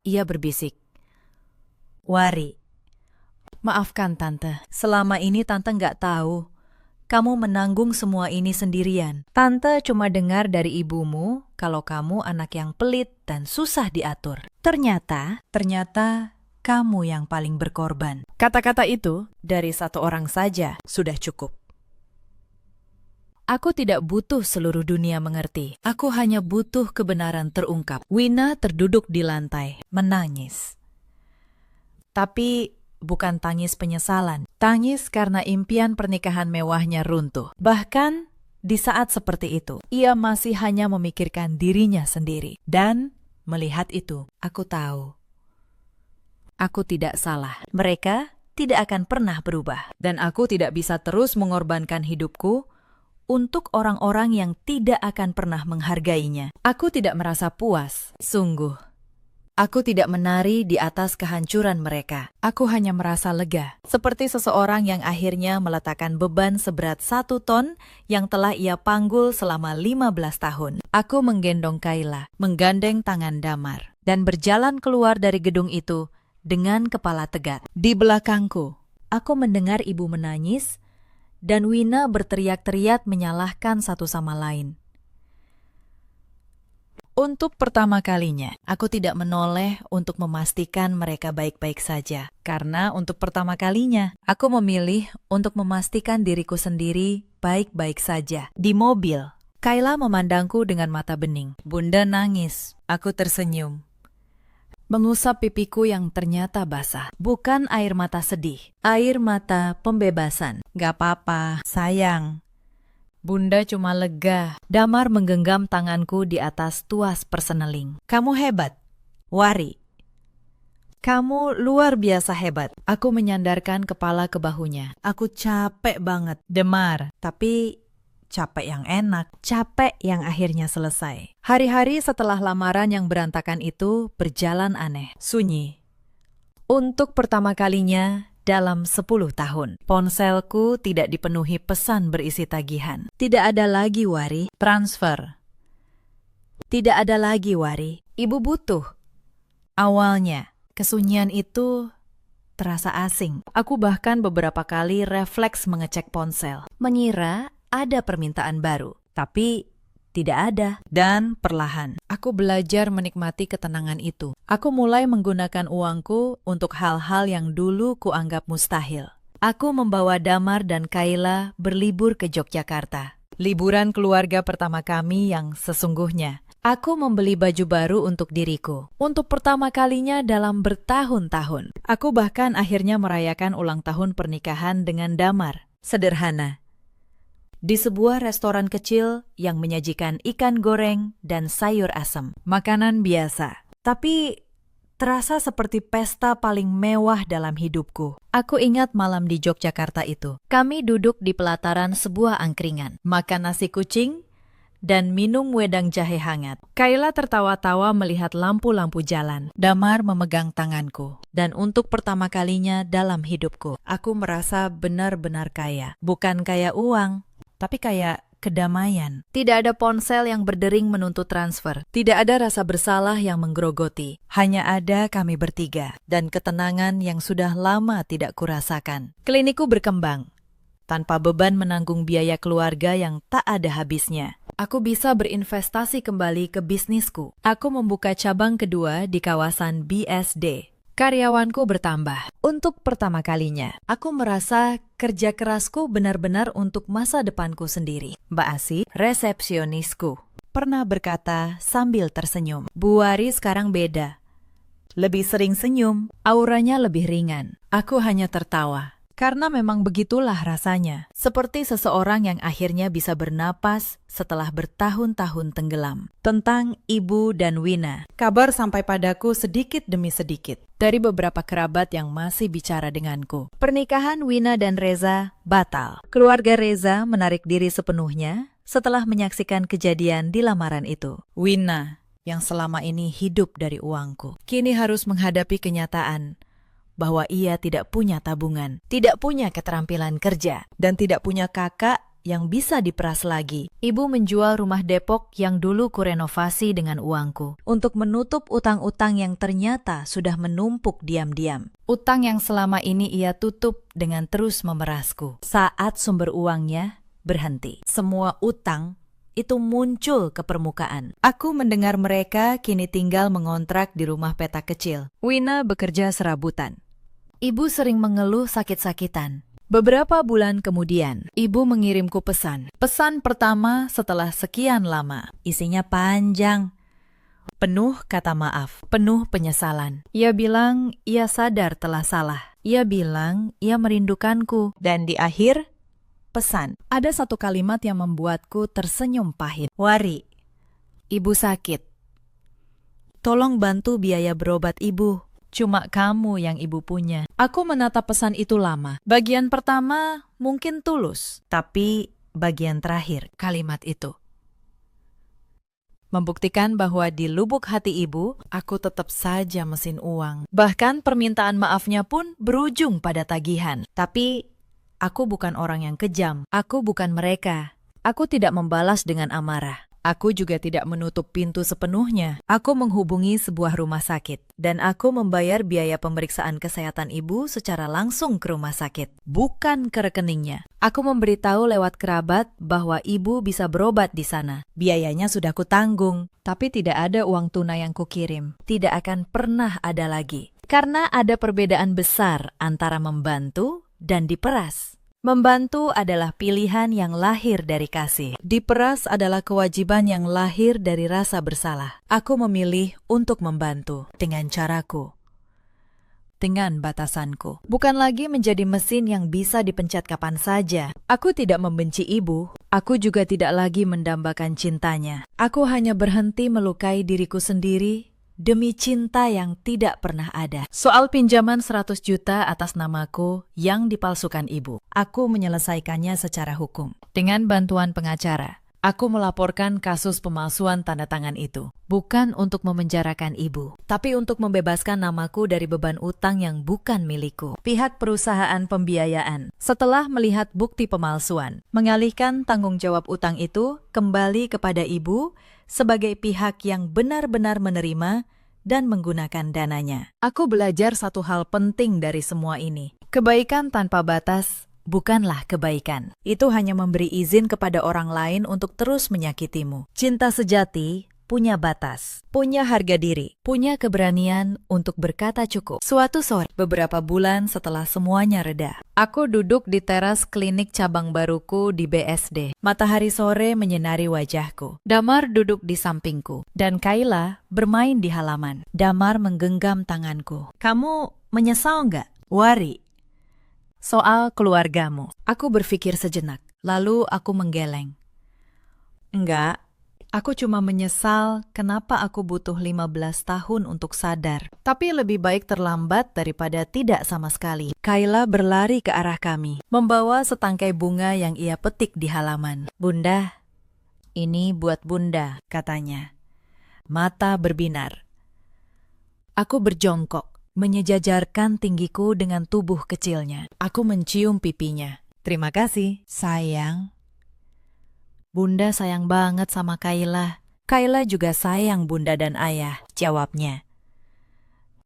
Ia berbisik, Wari, maafkan Tante, selama ini Tante nggak tahu kamu menanggung semua ini sendirian. Tante cuma dengar dari ibumu kalau kamu anak yang pelit dan susah diatur. Ternyata kamu yang paling berkorban. Kata-kata itu dari satu orang saja sudah cukup. Aku tidak butuh seluruh dunia mengerti. Aku hanya butuh kebenaran terungkap. Wina terduduk di lantai, menangis. Tapi bukan tangis penyesalan, tangis karena impian pernikahan mewahnya runtuh. Bahkan di saat seperti itu, ia masih hanya memikirkan dirinya sendiri. Dan melihat itu, aku tahu, aku tidak salah. Mereka tidak akan pernah berubah. Dan aku tidak bisa terus mengorbankan hidupku untuk orang-orang yang tidak akan pernah menghargainya. Aku tidak merasa puas, sungguh. Aku tidak menari di atas kehancuran mereka. Aku hanya merasa lega, seperti seseorang yang akhirnya meletakkan beban seberat 1 ton yang telah ia panggul selama 15 tahun. Aku menggendong Kayla, menggandeng tangan Damar, dan berjalan keluar dari gedung itu dengan kepala tegak. Di belakangku, aku mendengar ibu menangis, dan Wina berteriak-teriak menyalahkan satu sama lain. Untuk pertama kalinya, aku tidak menoleh untuk memastikan mereka baik-baik saja. Karena untuk pertama kalinya, aku memilih untuk memastikan diriku sendiri baik-baik saja. Di mobil, Kayla memandangku dengan mata bening. Bunda nangis. Aku tersenyum, mengusap pipiku yang ternyata basah. Bukan air mata sedih, air mata pembebasan. Gak apa-apa, sayang. Bunda cuma lega. Damar menggenggam tanganku di atas tuas perseneling. Kamu hebat, Wari. Kamu luar biasa hebat. Aku menyandarkan kepala ke bahunya. Aku capek banget, Demar. Tapi capek yang enak. Capek yang akhirnya selesai. Hari-hari setelah lamaran yang berantakan itu berjalan aneh. Sunyi. Untuk pertama kalinya dalam 10 tahun, ponselku tidak dipenuhi pesan berisi tagihan. Tidak ada lagi, Wari. Transfer. Tidak ada lagi, Wari. Ibu butuh. Awalnya, kesunyian itu terasa asing. Aku bahkan beberapa kali refleks mengecek ponsel, mengira ada permintaan baru. Tapi tidak ada. Dan perlahan, aku belajar menikmati ketenangan itu. Aku mulai menggunakan uangku untuk hal-hal yang dulu kuanggap mustahil. Aku membawa Damar dan Kayla berlibur ke Yogyakarta. Liburan keluarga pertama kami yang sesungguhnya. Aku membeli baju baru untuk diriku. Untuk pertama kalinya dalam bertahun-tahun. Aku bahkan akhirnya merayakan ulang tahun pernikahan dengan Damar. Sederhana. Di sebuah restoran kecil yang menyajikan ikan goreng dan sayur asam. Makanan biasa, tapi terasa seperti pesta paling mewah dalam hidupku. Aku ingat malam di Yogyakarta itu. Kami duduk di pelataran sebuah angkringan, makan nasi kucing, dan minum wedang jahe hangat. Kayla tertawa-tawa melihat lampu-lampu jalan. Damar memegang tanganku. Dan untuk pertama kalinya dalam hidupku, aku merasa benar-benar kaya. Bukan kaya uang, tapi kayak kedamaian. Tidak ada ponsel yang berdering menuntut transfer. Tidak ada rasa bersalah yang menggerogoti. Hanya ada kami bertiga. Dan ketenangan yang sudah lama tidak kurasakan. Klinikku berkembang. Tanpa beban menanggung biaya keluarga yang tak ada habisnya. Aku bisa berinvestasi kembali ke bisnisku. Aku membuka cabang kedua di kawasan BSD. Karyawanku bertambah. Untuk pertama kalinya, aku merasa kerja kerasku benar-benar untuk masa depanku sendiri. Mbak Asi, resepsionisku, pernah berkata sambil tersenyum. Bu Wari sekarang beda. Lebih sering senyum, auranya lebih ringan. Aku hanya tertawa. Karena memang begitulah rasanya. Seperti seseorang yang akhirnya bisa bernapas setelah bertahun-tahun tenggelam. Tentang Ibu dan Wina. Kabar sampai padaku sedikit demi sedikit. Dari beberapa kerabat yang masih bicara denganku. Pernikahan Wina dan Reza batal. Keluarga Reza menarik diri sepenuhnya setelah menyaksikan kejadian di lamaran itu. Wina, yang selama ini hidup dari uangku, kini harus menghadapi kenyataan bahwa ia tidak punya tabungan, tidak punya keterampilan kerja, dan tidak punya kakak yang bisa diperas lagi. Ibu menjual rumah Depok yang dulu kurenovasi dengan uangku untuk menutup utang-utang yang ternyata sudah menumpuk diam-diam. Utang yang selama ini ia tutup dengan terus memerasku. Saat sumber uangnya berhenti, semua utang itu muncul ke permukaan. Aku mendengar mereka kini tinggal mengontrak di rumah petak kecil. Wina bekerja serabutan. Ibu sering mengeluh sakit-sakitan. Beberapa bulan kemudian, ibu mengirimku pesan. Pesan pertama setelah sekian lama. Isinya panjang. Penuh kata maaf, penuh penyesalan. Ia bilang ia sadar telah salah. Ia bilang ia merindukanku. Dan di akhir pesan, ada satu kalimat yang membuatku tersenyum pahit. Wari, ibu sakit. Tolong bantu biaya berobat ibu. Cuma kamu yang ibu punya. Aku menatap pesan itu lama. Bagian pertama mungkin tulus, tapi bagian terakhir kalimat itu membuktikan bahwa di lubuk hati ibu, aku tetap saja mesin uang. Bahkan permintaan maafnya pun berujung pada tagihan. Tapi aku bukan orang yang kejam. Aku bukan mereka. Aku tidak membalas dengan amarah. Aku juga tidak menutup pintu sepenuhnya. Aku menghubungi sebuah rumah sakit, dan aku membayar biaya pemeriksaan kesehatan ibu secara langsung ke rumah sakit, bukan ke rekeningnya. Aku memberitahu lewat kerabat bahwa ibu bisa berobat di sana. Biayanya sudah kutanggung, tapi tidak ada uang tunai yang kukirim. Tidak akan pernah ada lagi. Karena ada perbedaan besar antara membantu dan diperas. Membantu adalah pilihan yang lahir dari kasih. Diperas adalah kewajiban yang lahir dari rasa bersalah. Aku memilih untuk membantu dengan caraku, dengan batasanku. Bukan lagi menjadi mesin yang bisa dipencet kapan saja. Aku tidak membenci ibu. Aku juga tidak lagi mendambakan cintanya. Aku hanya berhenti melukai diriku sendiri demi cinta yang tidak pernah ada. Soal pinjaman 100 juta atas namaku yang dipalsukan ibu, aku menyelesaikannya secara hukum. Dengan bantuan pengacara, aku melaporkan kasus pemalsuan tanda tangan itu. Bukan untuk memenjarakan ibu, tapi untuk membebaskan namaku dari beban utang yang bukan milikku. Pihak perusahaan pembiayaan, setelah melihat bukti pemalsuan, mengalihkan tanggung jawab utang itu kembali kepada ibu sebagai pihak yang benar-benar menerima dan menggunakan dananya. Aku belajar satu hal penting dari semua ini. Kebaikan tanpa batas bukanlah kebaikan. Itu hanya memberi izin kepada orang lain untuk terus menyakitimu. Cinta sejati punya batas, punya harga diri, punya keberanian untuk berkata cukup. Suatu sore, beberapa bulan setelah semuanya reda, aku duduk di teras klinik cabang baruku di BSD. Matahari sore menyinari wajahku. Damar duduk di sampingku, dan Kayla bermain di halaman. Damar menggenggam tanganku. Kamu menyesal nggak, Wari? Soal keluargamu. Aku berpikir sejenak, lalu aku menggeleng. Enggak. Aku cuma menyesal kenapa aku butuh 15 tahun untuk sadar. Tapi lebih baik terlambat daripada tidak sama sekali. Kayla berlari ke arah kami, membawa setangkai bunga yang ia petik di halaman. Bunda, ini buat Bunda, katanya. Mata berbinar. Aku berjongkok, menyejajarkan tinggiku dengan tubuh kecilnya. Aku mencium pipinya. Terima kasih, sayang. Bunda sayang banget sama Kayla. Kayla juga sayang Bunda dan Ayah, jawabnya.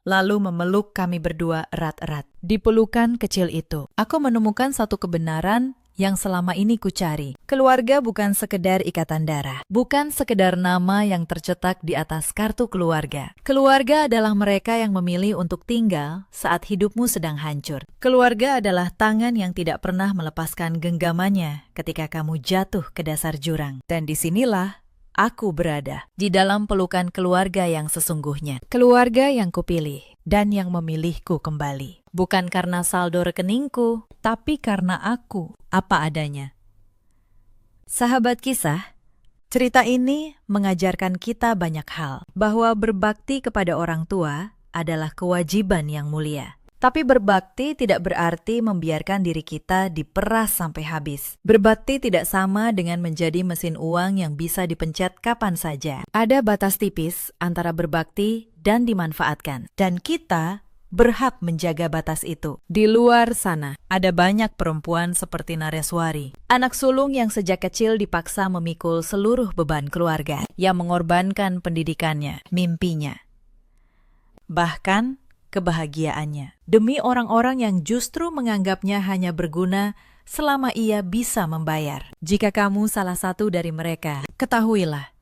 Lalu memeluk kami berdua erat-erat. Di pelukan kecil itu, aku menemukan satu kebenaran yang selama ini kucari. Keluarga bukan sekedar ikatan darah, bukan sekedar nama yang tercetak di atas kartu keluarga. Keluarga adalah mereka yang memilih untuk tinggal saat hidupmu sedang hancur. Keluarga adalah tangan yang tidak pernah melepaskan genggamannya ketika kamu jatuh ke dasar jurang. Dan disinilah aku berada, di dalam pelukan keluarga yang sesungguhnya. Keluarga yang kupilih dan yang memilihku kembali. Bukan karena saldo rekeningku, tapi karena aku apa adanya. Sahabat kisah, cerita ini mengajarkan kita banyak hal. Bahwa berbakti kepada orang tua adalah kewajiban yang mulia. Tapi berbakti tidak berarti membiarkan diri kita diperas sampai habis. Berbakti tidak sama dengan menjadi mesin uang yang bisa dipencet kapan saja. Ada batas tipis antara berbakti dan dimanfaatkan. Dan kita berhak menjaga batas itu. Di luar sana, ada banyak perempuan seperti Nareswari. Anak sulung yang sejak kecil dipaksa memikul seluruh beban keluarga. Yang mengorbankan pendidikannya, mimpinya. Bahkan kebahagiaannya. Demi orang-orang yang justru menganggapnya hanya berguna selama ia bisa membayar. Jika kamu salah satu dari mereka, ketahuilah,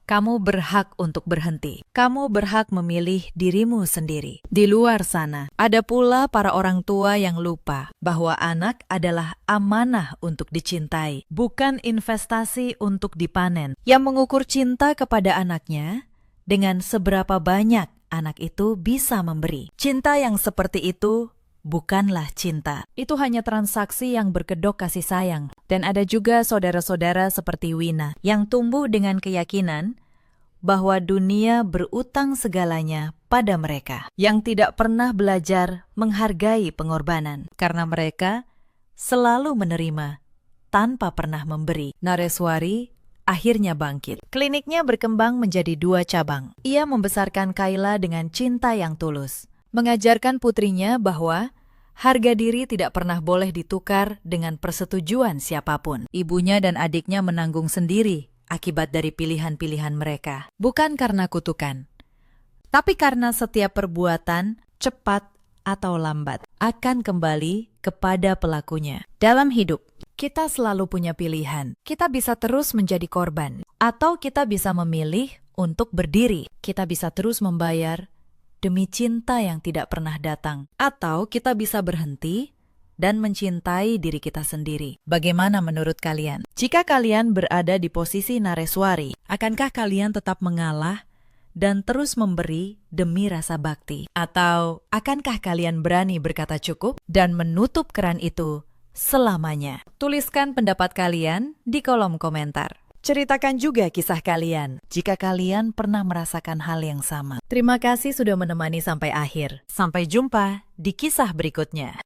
kamu berhak untuk berhenti. Kamu berhak memilih dirimu sendiri. Di luar sana, ada pula para orang tua yang lupa bahwa anak adalah amanah untuk dicintai, bukan investasi untuk dipanen. Yang mengukur cinta kepada anaknya dengan seberapa banyak anak itu bisa memberi. Cinta yang seperti itu bukanlah cinta. Itu hanya transaksi yang berkedok kasih sayang. Dan ada juga saudara-saudara seperti Wina yang tumbuh dengan keyakinan bahwa dunia berutang segalanya pada mereka, yang tidak pernah belajar menghargai pengorbanan karena mereka selalu menerima tanpa pernah memberi. Nareswari akhirnya bangkit. Kliniknya berkembang menjadi 2 cabang. Ia membesarkan Kayla dengan cinta yang tulus, mengajarkan putrinya bahwa harga diri tidak pernah boleh ditukar dengan persetujuan siapapun. Ibunya dan adiknya menanggung sendiri akibat dari pilihan-pilihan mereka. Bukan karena kutukan, tapi karena setiap perbuatan, cepat atau lambat, akan kembali kepada pelakunya. Dalam hidup, kita selalu punya pilihan. Kita bisa terus menjadi korban, atau kita bisa memilih untuk berdiri. Kita bisa terus membayar demi cinta yang tidak pernah datang, atau kita bisa berhenti dan mencintai diri kita sendiri. Bagaimana menurut kalian? Jika kalian berada di posisi Nareswari, akankah kalian tetap mengalah dan terus memberi demi rasa bakti? Atau akankah kalian berani berkata cukup dan menutup keran itu selamanya? Tuliskan pendapat kalian di kolom komentar. Ceritakan juga kisah kalian jika kalian pernah merasakan hal yang sama. Terima kasih sudah menemani sampai akhir. Sampai jumpa di kisah berikutnya.